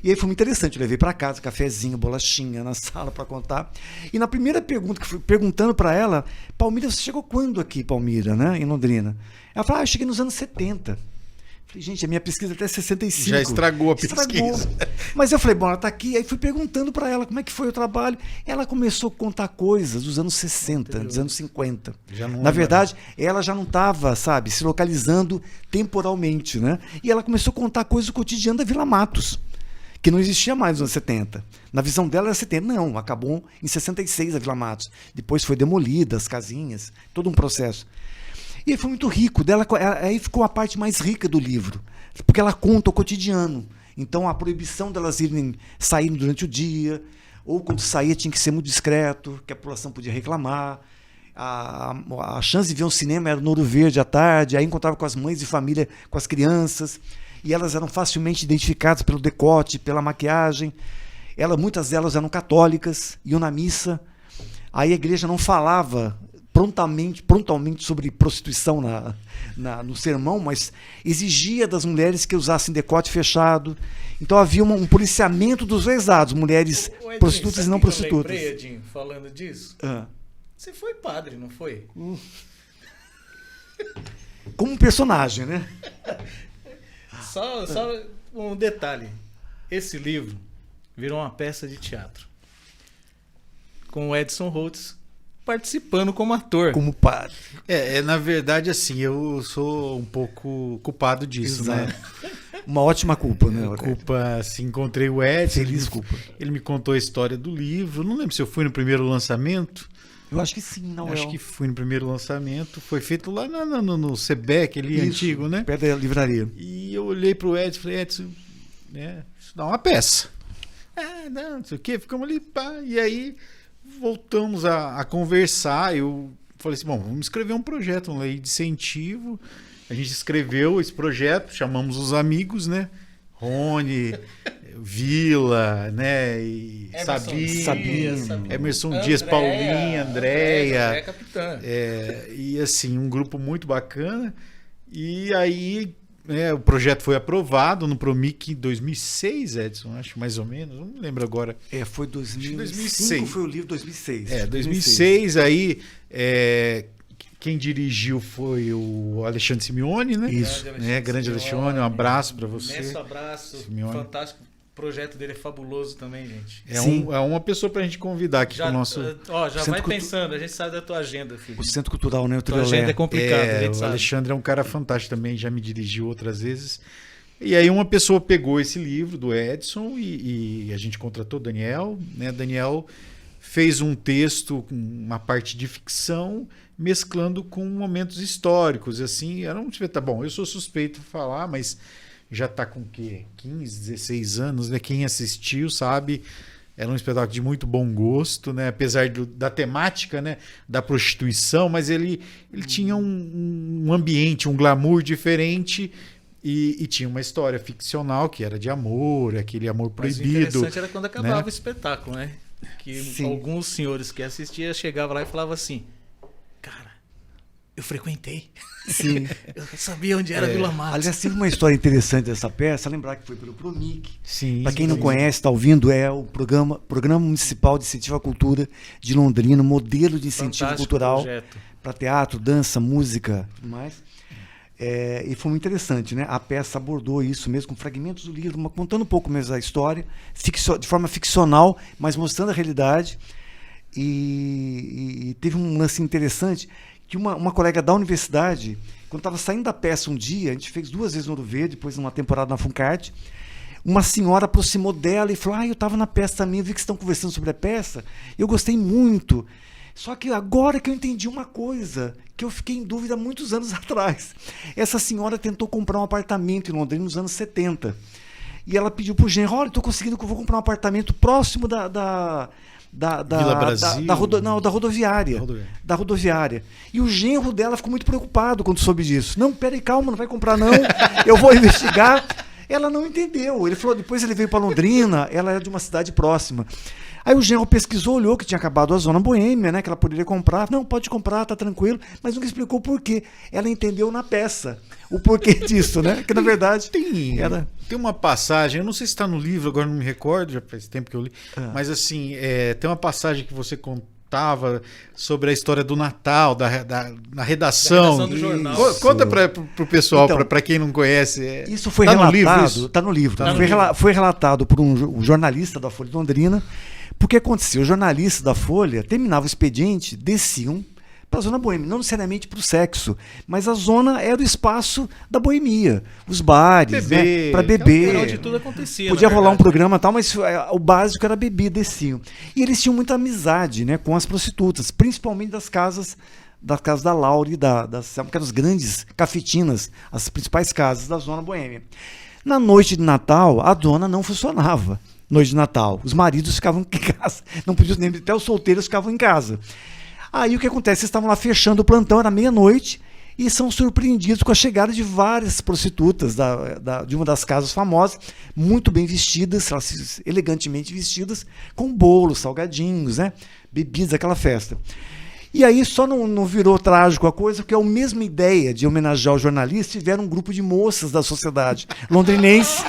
E aí foi muito interessante. Eu levei para casa cafezinho, bolachinha na sala para contar. E na primeira pergunta que fui perguntando para ela, Palmira, você chegou quando aqui, Palmira, né? Em Londrina? Ela falou, eu cheguei nos anos 70. Falei, gente, a minha pesquisa até 65. Já estragou a pesquisa. Mas eu falei, bom, ela tá aqui. Aí fui perguntando para ela como é que foi o trabalho. Ela começou a contar coisas dos anos 60, dos anos 50. Na verdade, ela já não estava, sabe, se localizando temporalmente, né? E ela começou a contar coisas do cotidiano da Vila Matos, que não existia mais nos anos 70. Na visão dela era 70. Não, acabou em 66 a Vila Matos. Depois foi demolida, as casinhas, todo um processo. E aí foi muito rico. Aí ficou a parte mais rica do livro, porque ela conta o cotidiano. Então a proibição delas saírem durante o dia, ou quando saía tinha que ser muito discreto, que a população podia reclamar. A chance de ver um cinema era no Ouro Verde à tarde, aí encontrava com as mães de família, com as crianças, e elas eram facilmente identificadas pelo decote, pela maquiagem. Muitas delas eram católicas, iam na missa. Aí a igreja não falava prontamente sobre prostituição no sermão, mas exigia das mulheres que usassem decote fechado. Então havia um policiamento dos dois lados, mulheres Edinho, prostitutas e não prostitutas. Eu lembrei, Edinho, falando disso. Você foi padre, não foi? Como um personagem, né? Só um detalhe. Esse livro virou uma peça de teatro, com o Edson Holtz participando como ator. Como padre. Na verdade, assim, eu sou um pouco culpado disso, Exato. né? Uma ótima culpa, né? Culpa, assim, encontrei o Edson. Feliz culpa. Ele me contou a história do livro. Não lembro se eu fui no primeiro lançamento. Eu acho que sim, não é? Acho que fui no primeiro lançamento. Foi feito lá no Sebec, ali antigo, né? Perto da livraria. E eu olhei pro Edson e falei, Edson, isso dá uma peça. Não sei o quê. Ficamos ali, pá. E aí voltamos a conversar. Eu falei assim, bom, vamos escrever um projeto, uma lei de incentivo. A gente escreveu esse projeto, chamamos os amigos, né? Rony, Vila, né? E Sabino, Emerson Dias, Paulinha, Andréia. Capitã. E assim, um grupo muito bacana. E aí o projeto foi aprovado no Promic em 2006, Edson, acho, mais ou menos. Não me lembro agora. Foi 2005, 2006. Foi o livro 2006. 2006, aí quem dirigiu foi o Alexandre Simeone, né? Isso. Grande Alexandre, um abraço para você. Imenso abraço, Simeone. Fantástico. O projeto dele é fabuloso também, gente. É uma pessoa pra gente convidar aqui pro nosso... Já vai pensando, a gente sabe da tua agenda, filho. O Centro Cultural, né? Tua agenda é complicada, a gente o sabe. Alexandre é um cara fantástico também, já me dirigiu outras vezes. E aí uma pessoa pegou esse livro do Edson e a gente contratou o Daniel, né? Daniel fez um texto com uma parte de ficção, mesclando com momentos históricos, assim, tá bom, eu sou suspeito de falar, mas já está com o quê? 15, 16 anos, né? Quem assistiu sabe, era um espetáculo de muito bom gosto, né? Apesar da temática, né? Da prostituição, mas ele tinha um ambiente, um glamour diferente e tinha uma história ficcional que era de amor, aquele amor proibido. Mas o interessante era quando acabava, né? o espetáculo, né? Que Sim. alguns senhores que assistiam chegavam lá e falavam assim, cara, eu frequentei. Sim. Eu sabia onde era Vila Matos. Aliás, tem uma história interessante dessa peça, lembrar que foi pelo Promic. Sim. Para quem não conhece, está ouvindo, é o Programa Municipal de Incentivo à Cultura de Londrina, modelo de incentivo Fantástico cultural projeto. para teatro, dança, música, tudo mais. E foi muito interessante, né? A peça abordou isso mesmo, com fragmentos do livro, contando um pouco mesmo a história, de forma ficcional, mas mostrando a realidade. E teve um lance interessante, que uma colega da universidade, quando estava saindo da peça um dia, a gente fez 2 vezes no Ouro Verde, depois numa temporada na Funcart, uma senhora aproximou dela e falou, eu estava na peça também, eu vi que estão conversando sobre a peça, eu gostei muito. Só que agora que eu entendi uma coisa, que eu fiquei em dúvida há muitos anos atrás. Essa senhora tentou comprar um apartamento em Londrina nos anos 70. E ela pediu para o genro, olha, estou conseguindo que eu vou comprar um apartamento próximo da Vila Brasil. Da rodoviária. Da rodoviária. E o genro dela ficou muito preocupado quando soube disso. Não, peraí, calma, não vai comprar não, eu vou investigar. Ela não entendeu. Ele falou, depois ele veio para Londrina, ela era de uma cidade próxima. Aí o genro pesquisou, olhou que tinha acabado a Zona Boêmia, né? Que ela poderia comprar. Não, pode comprar, tá tranquilo. Mas nunca explicou por quê. Ela entendeu na peça o porquê disso, né? Que na verdade Tem uma passagem, eu não sei se está no livro, agora não me recordo, já faz tempo que eu li, mas assim, tem uma passagem que você contava sobre a história do Natal, na redação. Da redação do jornal. Conta para o pessoal, Então, para quem não conhece. Isso foi tá relatado, no livro, isso? Tá no livro. Tá no Foi relatado por um jornalista da Folha de Londrina, porque acontecia, os jornalistas da Folha terminavam o expediente, desciam para a Zona Boêmia, não necessariamente para o sexo, mas a zona era o espaço da boemia, os bares, né, para beber. Era onde tudo acontecia. Podia na rolar um verdade. programa e tal, mas o básico era beber, desciam. E eles tinham muita amizade, né, com as prostitutas, principalmente das casas da Laura e que eram as grandes cafetinas, as principais casas da Zona Boêmia. Na noite de Natal, a dona não funcionava. Noite de Natal. Os maridos ficavam em casa, não podiam nem, até os solteiros ficavam em casa. Aí o que acontece? Eles estavam lá fechando o plantão, era meia-noite, e são surpreendidos com a chegada de várias prostitutas de uma das casas famosas, muito bem vestidas, elegantemente vestidas, com bolos, salgadinhos, né? Bebidas, aquela festa. E aí só não virou trágico a coisa, porque a mesma ideia de homenagear o jornalista tiveram um grupo de moças da sociedade londrinense,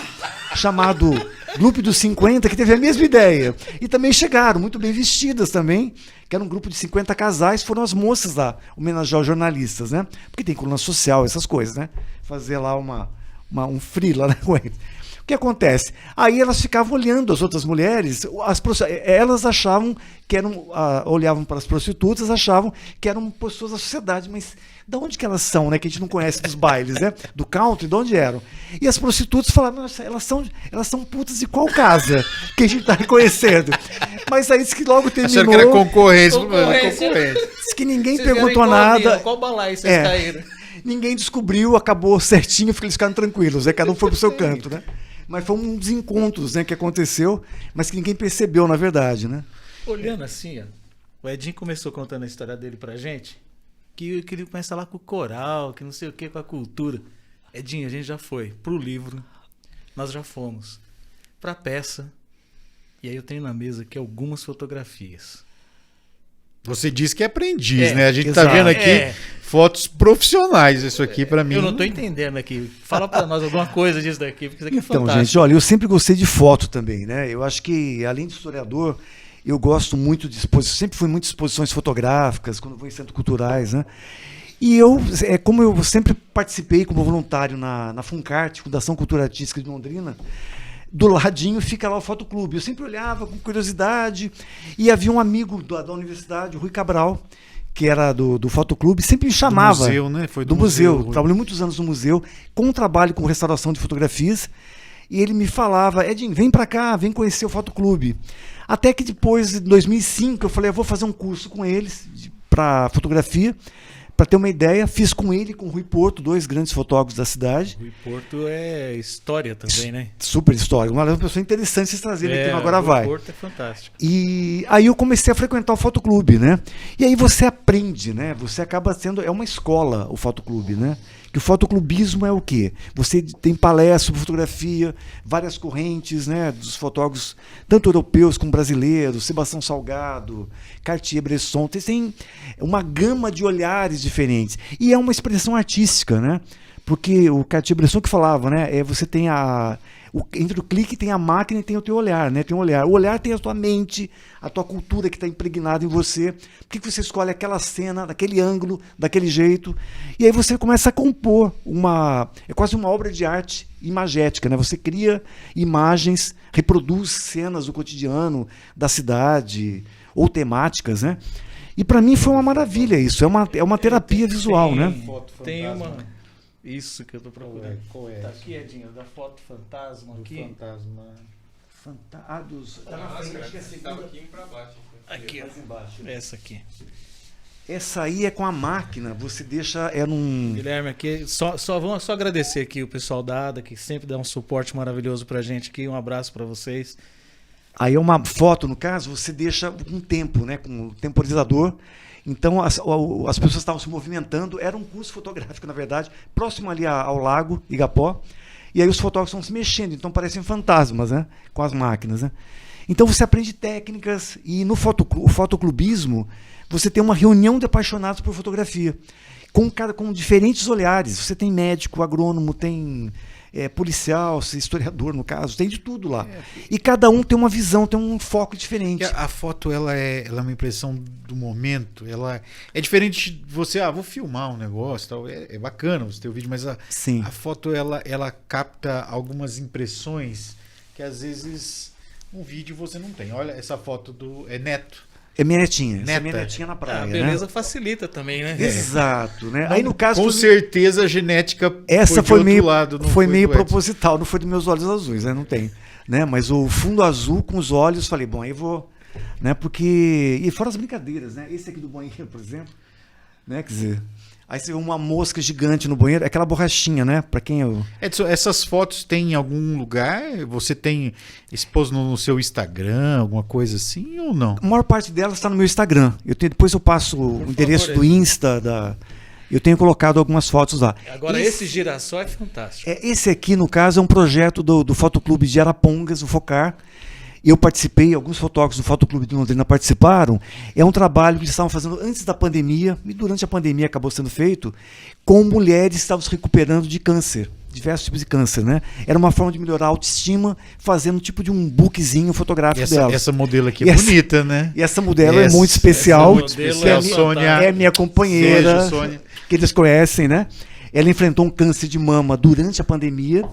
chamado Grupo dos 50, que teve a mesma ideia. E também chegaram, muito bem vestidas também, que era um grupo de 50 casais, foram as moças lá homenagear os jornalistas, né? Porque tem coluna social, essas coisas, né? Fazer lá um freela, né, com eles. O que acontece? Aí elas ficavam olhando as outras mulheres, elas achavam que olhavam para as prostitutas, achavam que eram pessoas da sociedade, mas de onde que elas são, né? Que a gente não conhece dos bailes, né? Do country, de onde eram? E as prostitutas falavam, nossa, elas são putas de qual casa que a gente está reconhecendo? Mas aí disse que logo terminou. Acharam que era concorrência. Disse que ninguém Vocês perguntou vieram em qual nada. avião? Qual balaio vocês caíram? Ninguém descobriu, acabou certinho, porque eles ficaram tranquilos, né? Cada um foi pro seu canto, né? Mas foi um dos encontros, né, que aconteceu, mas que ninguém percebeu, na verdade, né? Olhando assim, ó, o Edinho começou contando a história dele pra gente, que ele começa lá com o coral, que não sei o que, com a cultura. Edinho, a gente já foi pro livro, nós já fomos pra peça, e aí eu tenho na mesa aqui algumas fotografias. Você disse que é aprendiz, né? A gente exato. tá vendo aqui fotos profissionais. Isso aqui para mim. Eu não tô entendendo aqui. Fala pra nós alguma coisa disso daqui, porque isso aqui é Então, fantástico. gente, olha, eu sempre gostei de foto também, né? Eu acho que, além de historiador, eu gosto muito de exposições, sempre fui muito de exposições fotográficas, quando vou em centros culturais, né? E como eu sempre participei como voluntário na Funcart, Fundação Cultura Artística de Londrina, do ladinho fica lá o fotoclube. Eu sempre olhava com curiosidade, e havia um amigo da universidade, o Rui Cabral, que era do fotoclube, sempre me chamava. Do museu, né? Foi do museu. Rui. Trabalhei muitos anos no museu, com um trabalho com restauração de fotografias, e ele me falava, Edinho, vem para cá, vem conhecer o fotoclube. Até que depois, em 2005, eu falei, eu vou fazer um curso com eles para fotografia. Para ter uma ideia, fiz com ele e com o Rui Porto, dois grandes fotógrafos da cidade. Rui Porto é história também, né? Super histórico. Uma pessoa interessante vocês trazerem aqui no Agora Vai. Rui Porto é fantástico. E aí eu comecei a frequentar o fotoclube, né? E aí você aprende, né? Você acaba sendo... É uma escola o fotoclube, né? Que o fotoclubismo é o quê? Você tem palestras sobre fotografia, várias correntes, né? Dos fotógrafos, tanto europeus como brasileiros, Sebastião Salgado, Cartier-Bresson. Tem uma gama de olhares diferentes. E é uma expressão artística, né? Porque o Cartier-Bresson que falava, né? Você tem entre o clique tem a máquina e tem o teu olhar, né? Tem um olhar. O olhar tem a tua mente, a tua cultura que está impregnada em você. Por que você escolhe aquela cena, daquele ângulo, daquele jeito? E aí você começa a compor é quase uma obra de arte imagética, né? Você cria imagens, reproduz cenas do cotidiano, da cidade, ou temáticas, né? E para mim foi uma maravilha isso. É uma terapia visual, né? Tem uma... Isso que eu tô procurando. Qual é? Tá aqui, Edinho, da foto fantasma aqui. Tá na frente, que é a segunda. Aqui, ó. Essa aqui. Essa aí é com a máquina, você deixa... Guilherme, aqui, vamos só agradecer aqui o pessoal da ADA, que sempre dá um suporte maravilhoso pra gente aqui. Um abraço pra vocês. Aí é uma foto, no caso, você deixa um tempo, né, com o temporizador. Então as pessoas estavam se movimentando, era um curso fotográfico, na verdade, próximo ali ao lago Igapó, e aí os fotógrafos estão se mexendo, então parecem fantasmas, né, com as máquinas, né. Então você aprende técnicas e no fotoclubismo você tem uma reunião de apaixonados por fotografia, com diferentes olhares. Você tem médico, agrônomo, tem policial, historiador no caso, tem de tudo lá. E cada um tem uma visão, tem um foco diferente. A foto ela é uma impressão do momento, ela é diferente de você, vou filmar um negócio, tal, é bacana você ter o vídeo, mas a foto ela capta algumas impressões que às vezes um vídeo você não tem. Olha essa foto do Neto. É minha netinha. Essa é minha netinha na praia. A beleza facilita também, né? Exato, né? Não, aí no caso com certeza a genética essa foi meio lado, não foi meio do Edson. proposital, não foi dos meus olhos azuis, né? Não tem, né? Mas o fundo azul com os olhos, falei, bom, aí vou, né? Porque e fora as brincadeiras, né? Esse aqui do banheiro, por exemplo, né? Quer dizer, aí você vê uma mosca gigante no banheiro, aquela borrachinha, né? Para quem eu... Edson, essas fotos tem em algum lugar? Você tem expôs no seu Instagram, alguma coisa assim ou não? A maior parte delas está no meu Instagram. Depois eu passo o endereço do Insta, eu tenho colocado algumas fotos lá. Agora esse girassol é fantástico. Esse aqui, no caso, é um projeto do Fotoclube de Arapongas, o Focar. Eu participei, alguns fotógrafos do Fotoclube de Londrina participaram. É um trabalho que eles estavam fazendo antes da pandemia, e durante a pandemia acabou sendo feito, com mulheres que estavam se recuperando de câncer, diversos tipos de câncer, né? Era uma forma de melhorar a autoestima, fazendo um tipo de um bookzinho fotográfico delas. Essa modelo aqui é bonita, né? E essa modelo é muito especial. Sônia, é minha companheira, beijo, Sônia. Que eles conhecem, né? Ela enfrentou um câncer de mama durante a pandemia.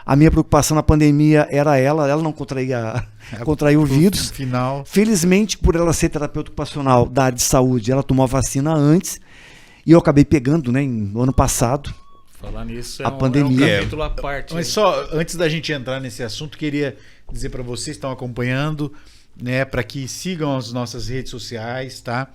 A minha preocupação na pandemia era ela não contraiu o vírus. Final. Felizmente, por ela ser terapeuta ocupacional da área de saúde, ela tomou a vacina antes e eu acabei pegando, né, no ano passado. Falar nisso a pandemia. É um capítulo à parte. Mas só antes da gente entrar nesse assunto, queria dizer para vocês que estão acompanhando, né, para que sigam as nossas redes sociais, tá?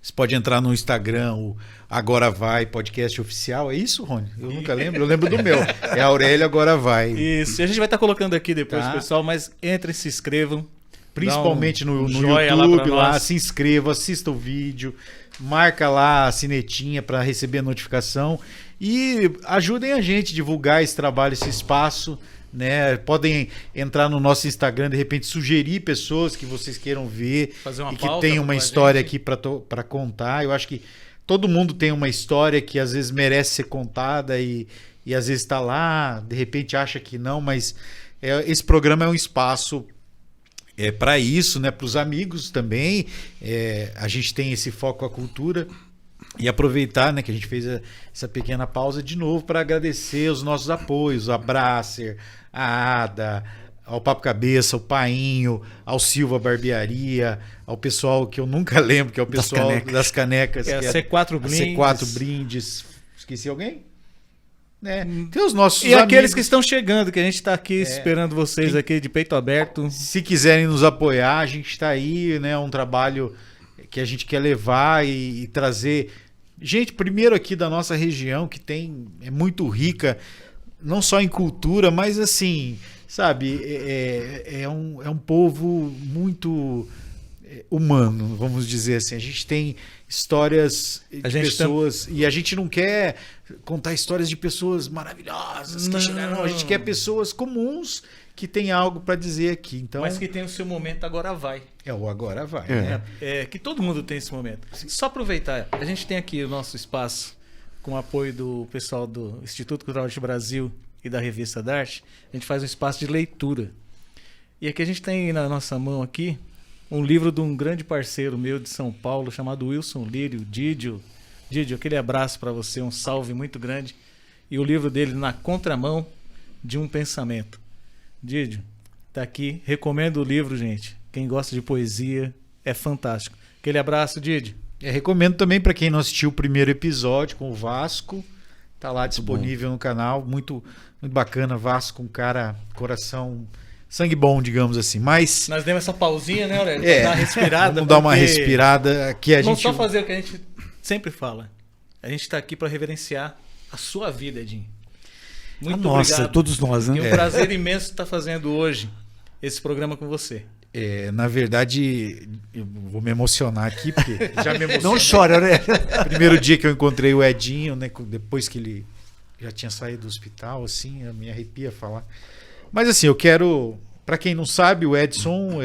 Você pode entrar no Instagram, o Agora Vai Podcast Oficial. É isso, Rony? Eu nunca lembro. Eu lembro do meu. É Aurélio Agora Vai. Isso. E a gente vai estar colocando aqui depois, pessoal, mas entrem, se inscrevam. Principalmente no YouTube, lá se inscreva, assista o vídeo, marca lá a sinetinha para receber a notificação e ajudem a gente a divulgar esse trabalho, esse espaço. Né? Podem entrar no nosso Instagram, de repente sugerir pessoas que vocês queiram ver e que tem uma história aqui para contar. Eu acho que todo mundo tem uma história que às vezes merece ser contada e às vezes está lá, de repente acha que não, mas esse programa é um espaço para isso, né? Para os amigos também. A gente tem esse foco com a cultura. E aproveitar, né, que a gente fez essa pequena pausa de novo para agradecer os nossos apoios, a Brasser, a Ada, ao Papo Cabeça, ao Painho, ao Silva Barbearia, ao pessoal que eu nunca lembro, que é o pessoal das canecas. A C4 Brindes. C4 Brindes. Esqueci alguém? Tem os nossos amigos. Aqueles que estão chegando, que a gente está aqui esperando vocês aqui de peito aberto. Se quiserem nos apoiar, a gente está aí, né, um trabalho que a gente quer levar e trazer gente primeiro aqui da nossa região que é muito rica não só em cultura, mas assim, sabe, é um povo muito humano, vamos dizer assim. A gente tem histórias de pessoas e a gente não quer contar histórias de pessoas maravilhosas que chegaram, a gente quer pessoas comuns que tem algo para dizer aqui. Então, mas que tem o seu momento agora vai. O agora vai. Né? Que todo mundo tem esse momento. Só aproveitar. A gente tem aqui o nosso espaço com o apoio do pessoal do Instituto Cultural de Brasil e da Revista da Arte. A gente faz um espaço de leitura. E aqui a gente tem na nossa mão aqui um livro de um grande parceiro meu de São Paulo chamado Wilson Lírio, Didio. Didio, aquele abraço para você, um salve muito grande. E o livro dele, Na Contramão de um Pensamento. Didio, tá aqui. Recomendo o livro, gente. Quem gosta de poesia, é fantástico. Aquele abraço, Didio. Recomendo também para quem não assistiu o primeiro episódio com o Vasco. Tá lá disponível no canal. Muito, muito bacana. Vasco, um cara, coração, sangue bom, digamos assim. Mas nós demos essa pausinha, né, Aurélio? Pra dar uma respirada. Vamos dar uma respirada. Aqui Vamos só fazer o que a gente sempre fala. A gente tá aqui para reverenciar a sua vida, Edinho. Muito obrigado. Todos nós, né? É um prazer imenso estar fazendo hoje esse programa com você. Na verdade, eu vou me emocionar aqui, porque já me emocionei. Não chora, né? Primeiro dia que eu encontrei o Edinho, né? Depois que ele já tinha saído do hospital, assim, me arrepia falar. Mas assim, eu quero Para quem não sabe, o Edson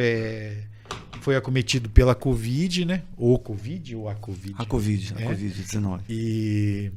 foi acometido pela Covid, né? Ou Covid ou a Covid? A Covid-19. E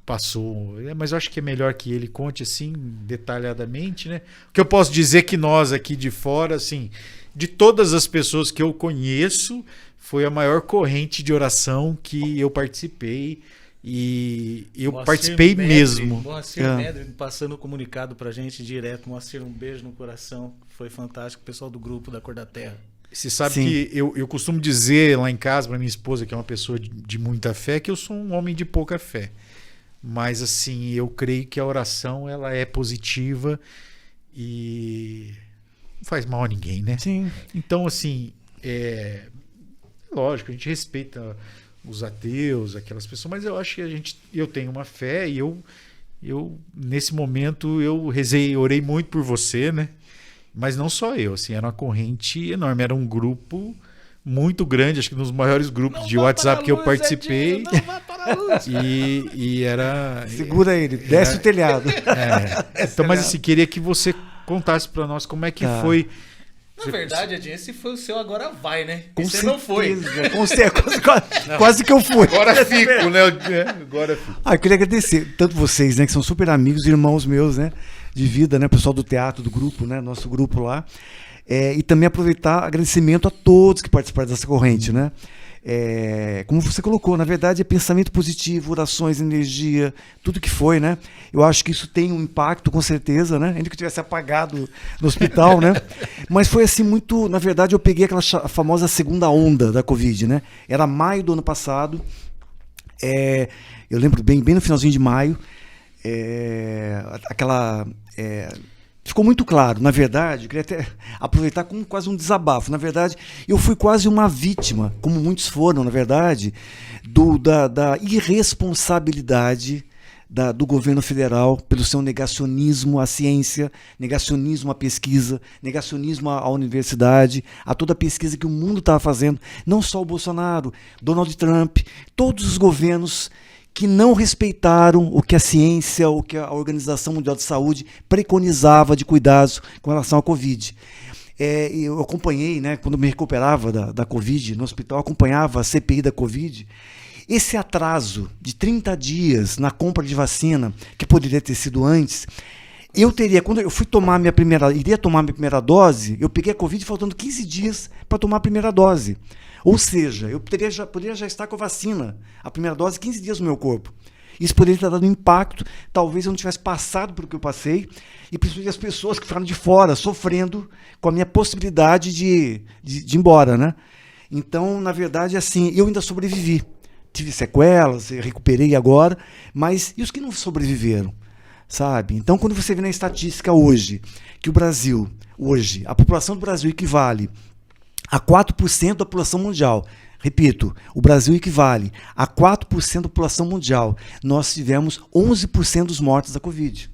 passou. Mas eu acho que é melhor que ele conte assim, detalhadamente, né? O que eu posso dizer que nós aqui de fora, assim, de todas as pessoas que eu conheço, foi a maior corrente de oração que eu participei. E eu Moacir participei Medri, mesmo. Moacir Medri passando o comunicado pra gente direto. Moacir, um beijo no coração. Foi fantástico. O pessoal do grupo da Cor da Terra. Você sabe Sim. que eu costumo dizer lá em casa para minha esposa, que é uma pessoa de muita fé, que eu sou um homem de pouca fé. Mas assim, eu creio que a oração ela é positiva e não faz mal a ninguém, né? Sim. Então, assim, lógico, a gente respeita os ateus, aquelas pessoas, mas eu acho que eu tenho uma fé e eu nesse momento eu orei muito por você, né? Mas não só eu, assim, era uma corrente enorme, era um grupo muito grande, acho que nos maiores grupos de WhatsApp que eu participei. Edinho, não vai para a luz. E era. Segura ele, desce o telhado. Então, mas assim, queria que você contasse para nós como é que foi. Na verdade, Edinho, esse foi o seu agora vai, né? Com Você não foi. certeza, com certeza, quase que eu fui. Agora fico, né? Agora fico. Eu queria agradecer tanto vocês, né, que são super amigos, irmãos meus, né, de vida, né, pessoal do teatro, do grupo, né, nosso grupo lá, e também aproveitar agradecimento a todos que participaram dessa corrente, né. Como você colocou, na verdade é pensamento positivo, orações, energia, tudo que foi, né? Eu acho que isso tem um impacto, com certeza, né? Ainda que eu tivesse apagado no hospital, né? Mas foi assim muito, na verdade eu peguei aquela famosa segunda onda da Covid, né? Era maio do ano passado, eu lembro bem no finalzinho de maio, ficou muito claro, na verdade, eu queria até aproveitar como quase um desabafo. Na verdade, eu fui quase uma vítima, como muitos foram, na verdade, da irresponsabilidade do governo federal pelo seu negacionismo à ciência, negacionismo à pesquisa, negacionismo à universidade, a toda a pesquisa que o mundo estava fazendo, não só o Bolsonaro, Donald Trump, todos os governos que não respeitaram o que a ciência, o que a Organização Mundial de Saúde preconizava de cuidados com relação à Covid. Eu acompanhei, né, quando me recuperava da Covid no hospital, acompanhava a CPI da Covid. Esse atraso de 30 dias na compra de vacina, que poderia ter sido antes, quando eu fui tomar iria tomar minha primeira dose, eu peguei a Covid faltando 15 dias para tomar a primeira dose. Ou seja, eu poderia já estar com a vacina, a primeira dose, 15 dias no meu corpo. Isso poderia ter dado um impacto, talvez eu não tivesse passado por o que eu passei, e principalmente as pessoas que ficaram de fora, sofrendo com a minha possibilidade de ir embora, né? Então, na verdade, assim, eu ainda sobrevivi. Tive sequelas, recuperei agora, mas e os que não sobreviveram? Sabe? Então, quando você vê na estatística hoje, que o Brasil, hoje, a população do Brasil equivale a 4% da população mundial. Repito, o Brasil equivale a 4% da população mundial. Nós tivemos 11% dos mortos da Covid.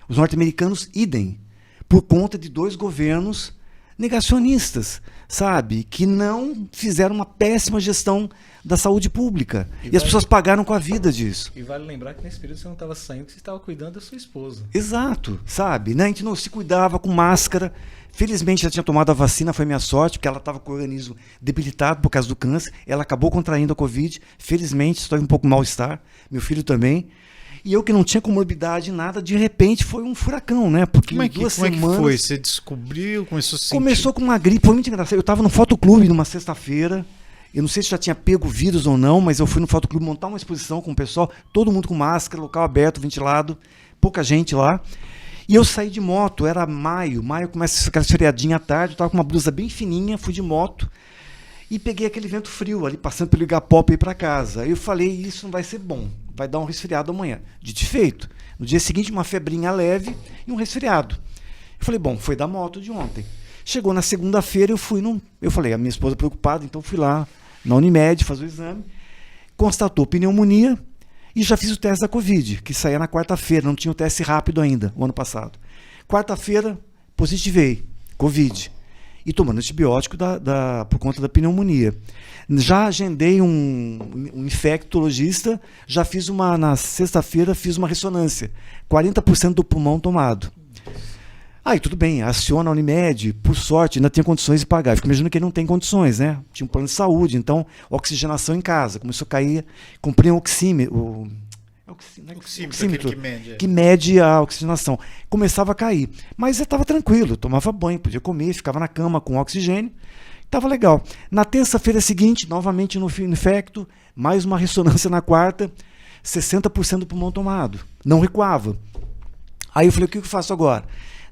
Os norte-americanos, idem, por conta de 2 governos negacionistas, sabe? Que não fizeram uma péssima gestão da saúde pública. E as pessoas pagaram com a vida disso. E vale lembrar que nesse período você não estava saindo, você estava cuidando da sua esposa. Exato, sabe? Né? A gente não se cuidava com máscara. Felizmente já tinha tomado a vacina, foi minha sorte, porque ela estava com o organismo debilitado por causa do câncer. Ela acabou contraindo a Covid. Felizmente, estou um pouco mal-estar. Meu filho também. E eu que não tinha comorbidade, nada, de repente foi um furacão, né? Porque como é que foi? Você descobriu? Começou a sentir? Começou com uma gripe, foi muito engraçado. Eu estava no fotoclube numa sexta-feira. Eu não sei se já tinha pego vírus ou não, mas eu fui no fotoclube montar uma exposição com o pessoal, todo mundo com máscara, local aberto, ventilado, pouca gente lá. E eu saí de moto, era maio começa a ficar esfriadinha à tarde, eu estava com uma blusa bem fininha, fui de moto e peguei aquele vento frio ali, passando pelo Igapó para ir para casa. Aí eu falei, isso não vai ser bom, vai dar um resfriado amanhã. Dito e feito. No dia seguinte, uma febrinha leve e um resfriado. Eu falei, bom, foi da moto de ontem. Chegou na segunda-feira, eu falei, a minha esposa preocupada, então fui lá na Unimed fazer o exame, constatou pneumonia e já fiz o teste da Covid, que saía na quarta-feira, não tinha o teste rápido ainda, o ano passado. Quarta-feira, positivei, Covid, e tomando antibiótico por conta da pneumonia. Já agendei um infectologista, já fiz na sexta-feira, fiz uma ressonância, 40% do pulmão tomado. Aí tudo bem, aciona a Unimed, por sorte ainda tinha condições de pagar. Fico imaginando que ele não tem condições, né? Tinha um plano de saúde, então oxigenação em casa. Começou a cair, comprei um oxímetro. Oxímetro, Que mede a oxigenação. Começava a cair. Mas eu estava tranquilo, tomava banho, podia comer, ficava na cama com oxigênio. Estava legal. Na terça-feira seguinte, novamente no infecto, mais uma ressonância na quarta, 60% do pulmão tomado. Não recuava. Aí eu falei, o que eu faço agora?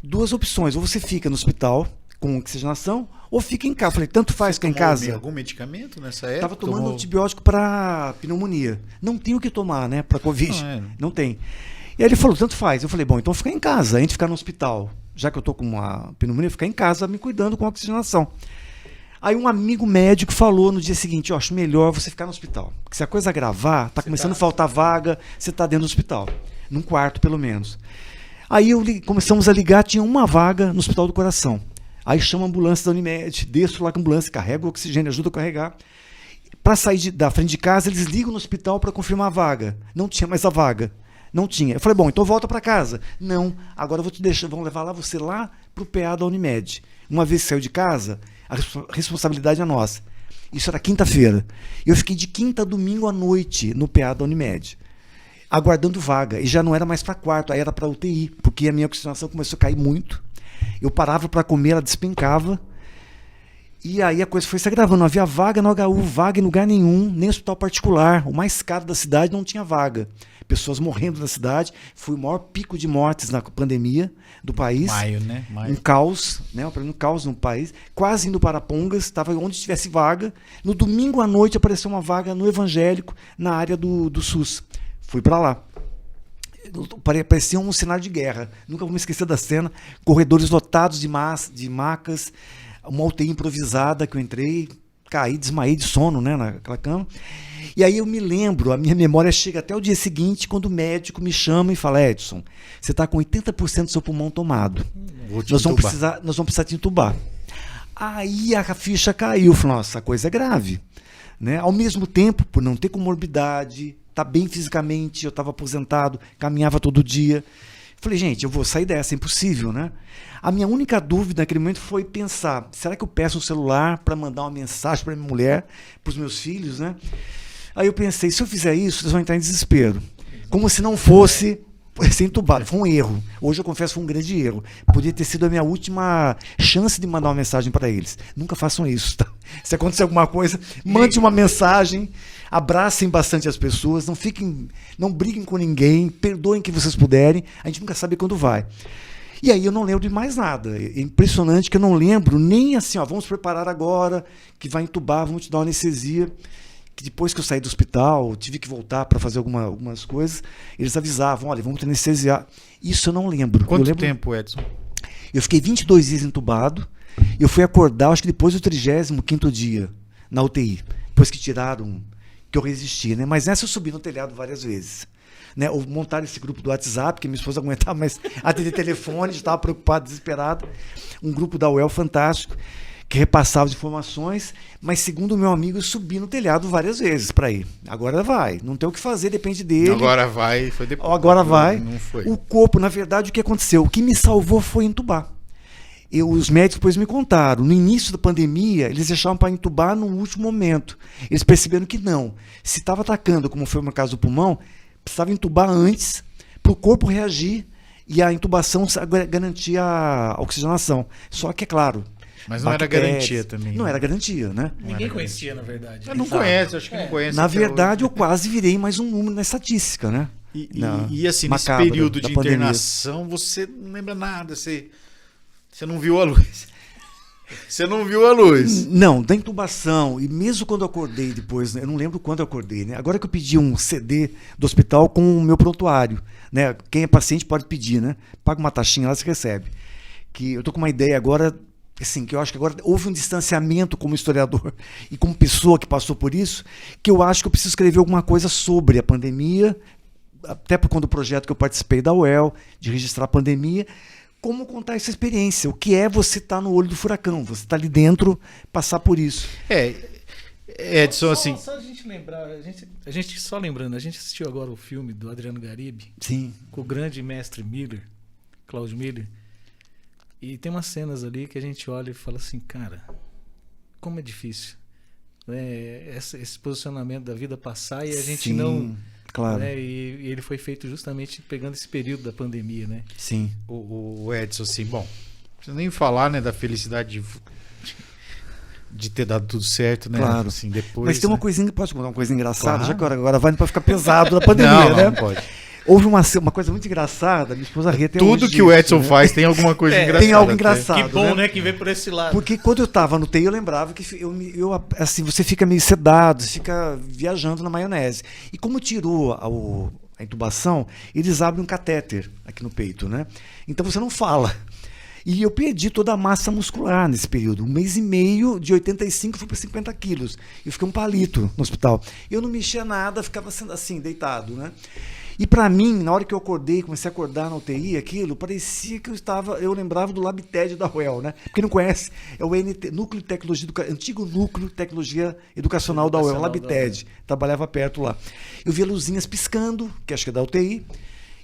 Duas opções, ou você fica no hospital com oxigenação, ou fica em casa. Eu falei, tanto faz ficar em casa. Algum medicamento nessa época? Estava tomando antibiótico para pneumonia. Não tem o que tomar, né, para Covid. Não tem. E aí ele falou, tanto faz. Eu falei, bom, então fica em casa, a gente ficar no hospital. Já que eu estou com uma pneumonia, ficar em casa me cuidando com oxigenação. Aí um amigo médico falou no dia seguinte, eu acho melhor você ficar no hospital. Porque se a coisa agravar, está começando a faltar vaga, você está dentro do hospital. Num quarto, pelo menos. Aí começamos a ligar, tinha uma vaga no Hospital do Coração. Aí chama a ambulância da Unimed, desço lá com a ambulância, carrega o oxigênio, ajuda a carregar. Para sair da frente de casa, eles ligam no hospital para confirmar a vaga. Não tinha mais a vaga. Não tinha. Eu falei, bom, então volta para casa. Não, agora eu vou te deixar, vão levar você lá para o PA da Unimed. Uma vez que saiu de casa, a responsabilidade é nossa. Isso era quinta-feira. Eu fiquei de quinta a domingo à noite no PA da Unimed, aguardando vaga. E já não era mais para quarto, aí era para UTI, porque a minha oxigenação começou a cair muito. Eu parava para comer, ela despencava. E aí a coisa foi se agravando. Não havia vaga no HU, vaga em lugar nenhum, nem hospital particular. O mais caro da cidade não tinha vaga. Pessoas morrendo na cidade. Foi o maior pico de mortes na pandemia do país. Maio, né? Um caos, né? Um caos no país. Quase indo para Pongas, estava onde tivesse vaga. No domingo à noite apareceu uma vaga no evangélico, na área do SUS. Fui para lá. Parecia um cenário de guerra. Nunca vou me esquecer da cena. Corredores lotados de macas, uma UTI improvisada que eu entrei, caí, desmaiei de sono, né, naquela cama. E aí eu me lembro, a minha memória chega até o dia seguinte, quando o médico me chama e fala, Edson, você está com 80% do seu pulmão tomado. Nós vamos precisar te entubar. Aí a ficha caiu. Falei, nossa, a coisa é grave. Né? Ao mesmo tempo, por não ter comorbidade, tá bem fisicamente, eu estava aposentado, caminhava todo dia. Falei, gente, eu vou sair dessa, é impossível, né? A minha única dúvida naquele momento foi pensar, será que eu peço um celular para mandar uma mensagem para minha mulher, para os meus filhos, né? Aí eu pensei, se eu fizer isso, eles vão entrar em desespero. Como se não fosse ser entubado. Foi um erro. Hoje eu confesso que foi um grande erro. Podia ter sido a minha última chance de mandar uma mensagem para eles. Nunca façam isso, tá? Se acontecer alguma coisa, mande uma mensagem, abracem bastante as pessoas, não briguem com ninguém, perdoem quem vocês puderem, a gente nunca sabe quando vai. E aí eu não lembro de mais nada. É impressionante que eu não lembro nem assim, ó, vamos preparar agora, que vai entubar, vamos te dar uma anestesia. Que depois que eu saí do hospital, tive que voltar para fazer algumas coisas, eles avisavam, olha, vamos te anestesiar. Isso eu não lembro. Quanto tempo, Edson? Eu fiquei 22 dias entubado, eu fui acordar, acho que depois do 35º dia, na UTI. Depois que tiraram, que eu resisti, né? Mas nessa eu subi no telhado várias vezes. Né? Ou montaram esse grupo do WhatsApp, que minha esposa aguentava mais atender telefone, estava preocupado, desesperado. Um grupo da UEL fantástico, que repassava as informações, mas segundo o meu amigo, eu subi no telhado várias vezes para ir. Agora vai, não tem o que fazer, depende dele. Agora vai, foi depois. Agora vai. Não foi. O corpo, na verdade, o que aconteceu? O que me salvou foi entubar. Os médicos depois me contaram, no início da pandemia, eles deixavam para entubar no último momento. Eles perceberam que não. Se estava atacando, como foi no caso do pulmão, precisava entubar antes para o corpo reagir e a intubação garantia a oxigenação. Só que, é claro, mas não era garantia também. Não era garantia, né? Ninguém conhecia, na verdade. Não conhece, acho que não conhece. Na verdade, eu quase virei mais um número na estatística, né? E assim, nesse período de internação, você não lembra nada, você não viu a luz. Você não viu a luz. Não, da intubação, e mesmo quando eu acordei depois, né, eu não lembro quando eu acordei, né? Agora que eu pedi um CD do hospital com o meu prontuário, né? Quem é paciente pode pedir, né? Paga uma taxinha lá, você recebe. Que eu tô com uma ideia agora, assim, que eu acho que agora houve um distanciamento como historiador e como pessoa que passou por isso, que eu acho que eu preciso escrever alguma coisa sobre a pandemia, até por conta do projeto que eu participei da UEL, de registrar a pandemia, como contar essa experiência, o que é você estar no olho do furacão, você estar ali dentro, passar por isso. Edson, assim... Só a gente lembrar, a gente só lembrando, a gente assistiu agora o filme do Adriano Garibe, Sim. com o grande mestre Miller, Cláudio Miller. E tem umas cenas ali que a gente olha e fala assim, cara, como é difícil. Esse posicionamento da vida passar e a gente Sim, não... claro. E ele foi feito justamente pegando esse período da pandemia, né? Sim. O Edson, assim, bom, não precisa nem falar, né, da felicidade de ter dado tudo certo, né? Claro. Assim, depois, Mas tem uma né? coisinha, posso contar uma coisa engraçada? Claro. Já que agora vai para ficar pesado na pandemia, Não, né? não pode. Houve uma coisa muito engraçada, minha esposa Rê tem Tudo hoje que o disso, Edson né? faz tem alguma coisa engraçada. Tem algo até. engraçado. Que bom, né? Que vem por esse lado. Porque quando eu tava no TI, eu lembrava que assim, você fica meio sedado, você fica viajando na maionese. E como tirou a intubação, eles abrem um catéter aqui no peito, né? Então você não fala. E eu perdi toda a massa muscular nesse período. 1 mês e meio, de 85 fui para 50 quilos. Eu fiquei um palito no hospital. Eu não mexia nada, ficava assim, deitado, né? E para mim, na hora que eu acordei, comecei a acordar na UTI, aquilo, parecia que eu lembrava do LabTed da UEL, né? Quem não conhece, é o Núcleo de Tecnologia, antigo Núcleo de Tecnologia Educacional da UEL, LabTed. Trabalhava perto lá. Eu via luzinhas piscando, que acho que é da UTI,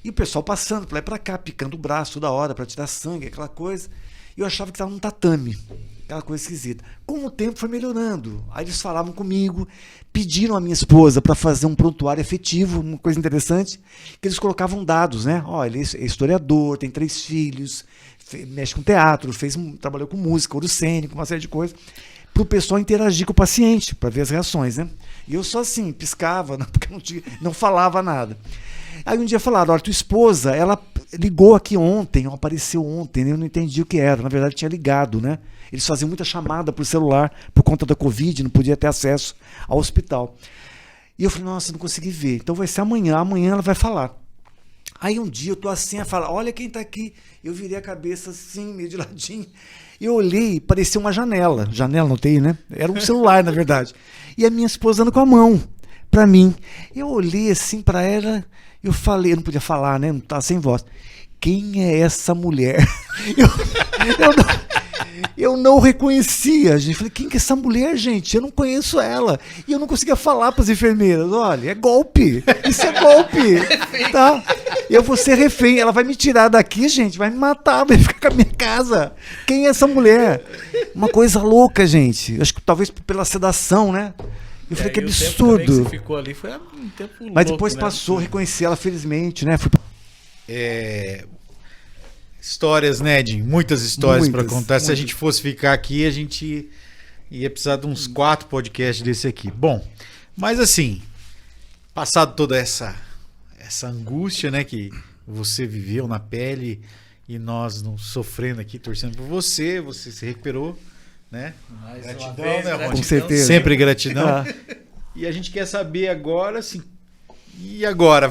e o pessoal passando para lá e para cá, picando o braço toda hora para tirar sangue, aquela coisa. E eu achava que estava num tatame, aquela coisa esquisita. Com o tempo foi melhorando. Aí eles falavam comigo, pediram a minha esposa para fazer um prontuário efetivo, uma coisa interessante, que eles colocavam dados, né? Ó, ele é historiador, tem 3 filhos, mexe com teatro, trabalhou com música, ouro cênico, uma série de coisas, para o pessoal interagir com o paciente, para ver as reações, né? E eu só assim, piscava, porque não falava nada. Aí um dia falaram, olha, tua esposa, ela ligou aqui ontem, apareceu ontem, eu não entendi o que era, na verdade tinha ligado, né? Eles faziam muita chamada por celular, por conta da Covid, não podia ter acesso ao hospital. E eu falei, nossa, não consegui ver, então vai ser amanhã ela vai falar. Aí um dia eu tô assim, a falar, olha quem tá aqui, eu virei a cabeça assim, meio de ladinho, eu olhei, parecia uma janela não tem, né? Era um celular, na verdade, e a minha esposa andando com a mão, para mim. Eu olhei assim para ela, eu falei, eu não podia falar, né? Não estava sem voz. Quem é essa mulher? Eu não reconhecia, gente. Falei, quem que é essa mulher, gente? Eu não conheço ela. E eu não conseguia falar para as enfermeiras. Olha, é golpe. Isso é golpe. Tá? Eu vou ser refém. Ela vai me tirar daqui, gente. Vai me matar. Vai ficar com a minha casa. Quem é essa mulher? Uma coisa louca, gente. Acho que talvez pela sedação, né? Eu falei, que absurdo. O tempo que você ficou ali foi um tempo louco, mas depois né? passou, reconheci ela felizmente, né? Histórias, né, Edinho? Muitas histórias para contar. Muitas. Se a gente fosse ficar aqui, a gente ia precisar de uns 4 podcasts desse aqui. Bom, mas assim, passado toda essa angústia, né, que você viveu na pele e nós sofrendo aqui, torcendo por você se recuperou, né? Mais Gratidão, uma vez, né, Rony? Com certeza. Sempre gratidão. Ah. E a gente quer saber agora, assim, e agora?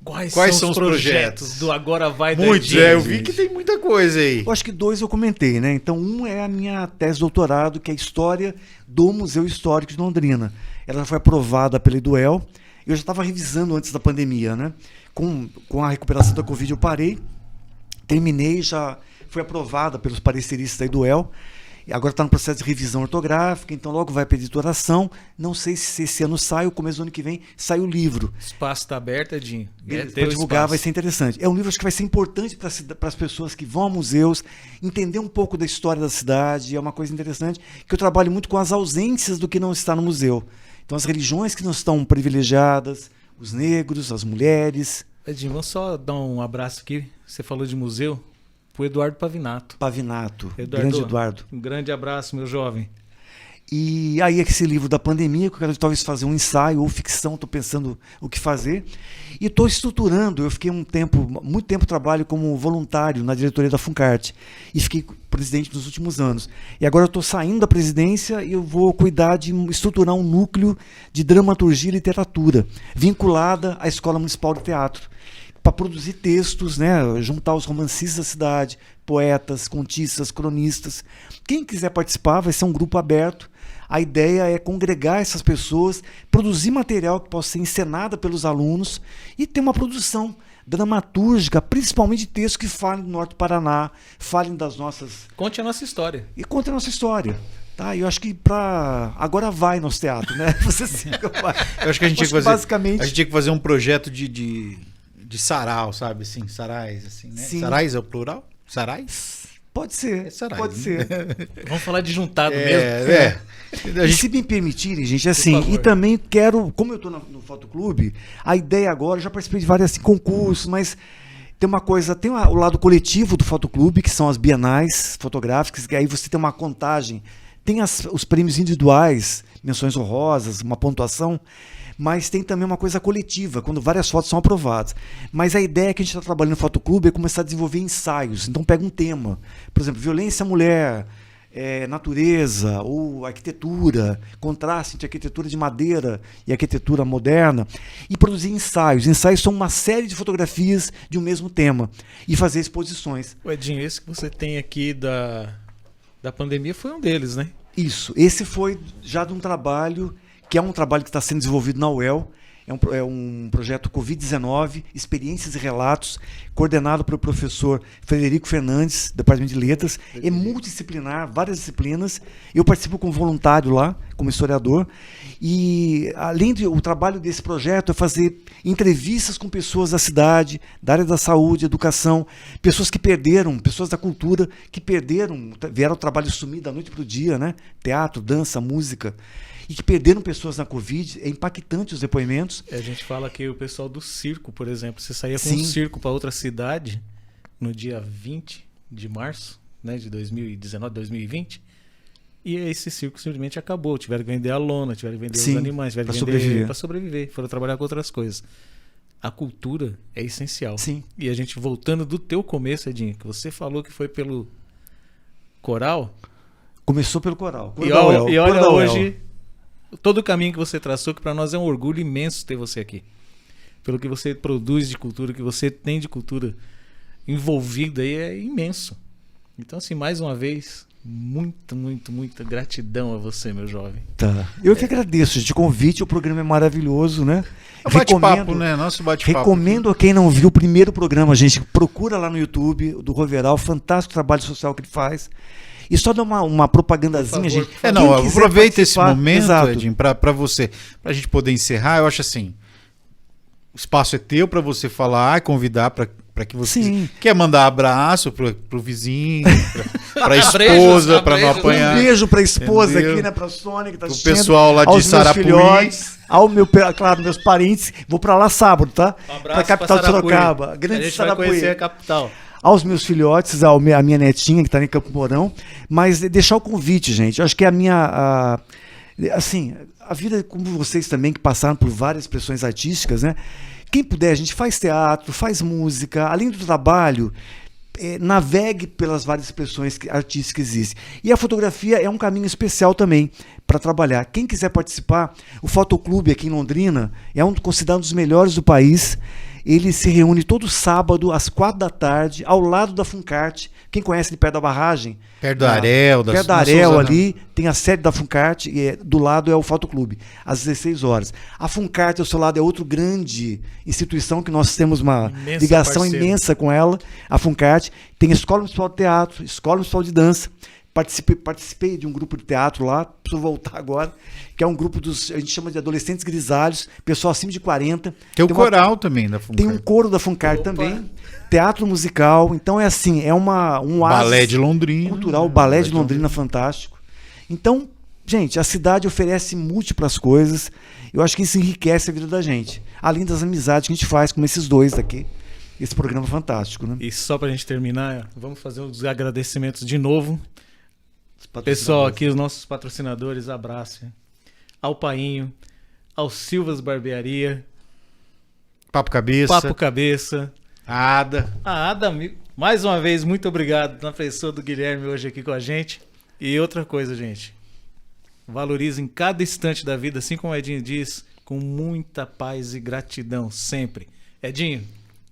Quais são os projetos do Agora Vai do Muitos, Edinho? eu vi que tem muita coisa aí. Eu acho que 2 eu comentei, né? Então, um é a minha tese de doutorado, que é a história do Museu Histórico de Londrina. Ela foi aprovada pela Eduel. Eu já estava revisando antes da pandemia, né? Com a recuperação da Covid eu parei, terminei, já foi aprovada pelos pareceristas da Eduel. Agora está no processo de revisão ortográfica, então logo vai para a editoração. Não sei se esse ano sai ou começo do ano que vem sai o livro. O espaço está aberto, Edinho. Para divulgar vai ser interessante. É um livro acho que vai ser importante para as pessoas que vão a museus, entender um pouco da história da cidade. É uma coisa interessante, que eu trabalho muito com as ausências do que não está no museu. Então as religiões que não estão privilegiadas, os negros, as mulheres. Edinho, vamos só dar um abraço aqui. Você falou de museu. O Eduardo Pavinato. Grande Eduardo. Um grande abraço, meu jovem. E aí esse livro da pandemia, que eu quero talvez fazer um ensaio ou ficção, estou pensando o que fazer. E estou estruturando, eu fiquei muito tempo trabalho como voluntário na diretoria da Funcart. E fiquei presidente nos últimos anos. E agora eu estou saindo da presidência e eu vou cuidar de estruturar um núcleo de dramaturgia e literatura, vinculada à Escola Municipal de Teatro, para produzir textos, né, juntar os romancistas da cidade, poetas, contistas, cronistas. Quem quiser participar vai ser um grupo aberto. A ideia é congregar essas pessoas, produzir material que possa ser encenado pelos alunos e ter uma produção dramatúrgica, principalmente de textos que falem do Norte do Paraná, falem das nossas... Conte a nossa história. E conte a nossa história. Tá, eu acho que agora vai nosso teatro, né? Você vai. Eu acho que a gente tinha que fazer, basicamente... a gente tinha que fazer um projeto de sarau, sabe? Assim, sarais, assim, né? Sim. Sarais é o plural? Sarais? Pode ser, Será? pode ser. Vamos falar de juntado mesmo. A E gente se me permitirem, gente, assim, favor. e também quero, como eu estou no Fotoclube, a ideia agora, eu já participei de vários assim, concursos, mas tem uma coisa, o lado coletivo do Fotoclube, que são as bienais fotográficas, que aí você tem uma contagem, tem os prêmios individuais, menções honrosas, uma pontuação, mas tem também uma coisa coletiva, quando várias fotos são aprovadas. Mas a ideia que a gente está trabalhando no Fotoclube é começar a desenvolver ensaios. Então pega um tema, por exemplo, violência à mulher, natureza ou arquitetura, contraste entre arquitetura de madeira e arquitetura moderna, e produzir ensaios. Ensaios são uma série de fotografias de um mesmo tema e fazer exposições. O Edinho, esse que você tem aqui da pandemia foi um deles, né? Isso. Esse foi já de um trabalho que é um trabalho que está sendo desenvolvido na UEL. É um projeto Covid-19, Experiências e Relatos, coordenado pelo professor Frederico Fernandes, do Departamento de Letras. É multidisciplinar, várias disciplinas. Eu participo como voluntário lá, como historiador. E, além do trabalho desse projeto, é fazer entrevistas com pessoas da cidade, da área da saúde, educação, pessoas que perderam, pessoas da cultura, que perderam, vieram ao trabalho sumir da noite para o dia, né? Teatro, dança, música. E que perderam pessoas na Covid, é impactante os depoimentos. A gente fala que o pessoal do circo, por exemplo, você saía com Sim. um circo para outra cidade no dia 20 de março, né, de 2019, 2020, e esse circo simplesmente acabou. Tiveram que vender a lona, tiveram que vender Sim, os animais, tiveram pra que vender sobreviver. para sobreviver, foram trabalhar com outras coisas. A cultura é essencial. Sim. E a gente voltando do teu começo, Edinho, que você falou que foi pelo coral, Começou pelo coral. e olha hoje todo o caminho que você traçou, que para nós é um orgulho imenso ter você aqui. Pelo que você produz de cultura, que você tem de cultura envolvida aí, é imenso. Então, assim, mais uma vez, muita gratidão a você, meu jovem. Tá. Eu que agradeço, gente. O convite, o programa é maravilhoso, né? É um bate-papo, né? Nosso bate-papo. Recomendo a quem não viu o primeiro programa, gente, procura lá no YouTube, do Roveral, fantástico trabalho social que ele faz. E só dar uma propagandazinha, Por favor, gente. por favor. Não, Quem quiser aproveita esse participar- momento, Exato. Edinho, pra você, pra gente poder encerrar. Eu acho assim, o espaço é teu pra você falar, convidar pra que você Sim. quer mandar abraço pro vizinho, pra Abreijos, esposa, pra não abreijos. apanhar. Um beijo pra esposa Entendeu? aqui, né? Pra Sônia, que tá Pro assistindo. pessoal lá de aos meus Sarapuí. filhotes, claro, meus parentes. Vou pra lá sábado, tá? Pra capital de Sarapuí. Sorocaba. A Grande gente vai Sarapuí. conhecer a capital. Aos meus filhotes, a minha netinha que está em Campo Mourão, mas deixar o convite, gente. Eu acho que a vida, como vocês também, que passaram por várias expressões artísticas, né? Quem puder, a gente faz teatro, faz música, além do trabalho, navegue pelas várias expressões artísticas que existem. E a fotografia é um caminho especial também para trabalhar. Quem quiser participar, o Fotoclube aqui em Londrina é considerado um dos melhores do país. Ele se reúne todo sábado, às 4 da tarde, ao lado da Funcart. Quem conhece ali perto da barragem? Perto da Arel, Perto da Arel ali, tem a sede da Funcart e do lado é o Fotoclube, às 16 horas. A Funcart, ao seu lado, é outra grande instituição que nós temos uma Imensa ligação parceira. imensa com ela. A Funcart tem a Escola Municipal de Teatro, Escola Municipal de Dança. Participei de um grupo de teatro lá, preciso voltar agora, que é um grupo a gente chama de adolescentes grisalhos, pessoal acima de 40. Tem o uma- coral também da Funcart. Tem um coro da Funcart também, teatro musical, então é assim, é um Balé oásis de Londrina. cultural, balé de Londrina fantástico. Então, gente, a cidade oferece múltiplas coisas, eu acho que isso enriquece a vida da gente, além das amizades que a gente faz com esses dois daqui, esse programa fantástico, né? E só pra gente terminar, vamos fazer os agradecimentos de novo. Pessoal, aqui os nossos patrocinadores, abraço. Ao Painho, ao Silvas Barbearia, Papo Cabeça. Papo Cabeça, Ada. a Ada, mais uma vez, muito obrigado na pessoa do Guilherme hoje aqui com a gente. E outra coisa, gente, valorizem cada instante da vida, assim como o Edinho diz, com muita paz e gratidão, sempre. Edinho,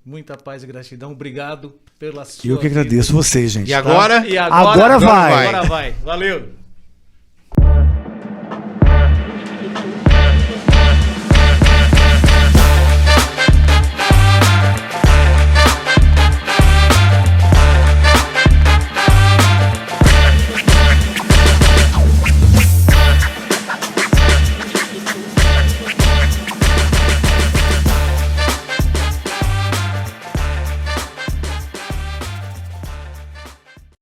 muita paz e gratidão, obrigado pela sua Eu que vida. agradeço vocês, gente. E tá? agora? E Agora vai. Agora vai. Valeu.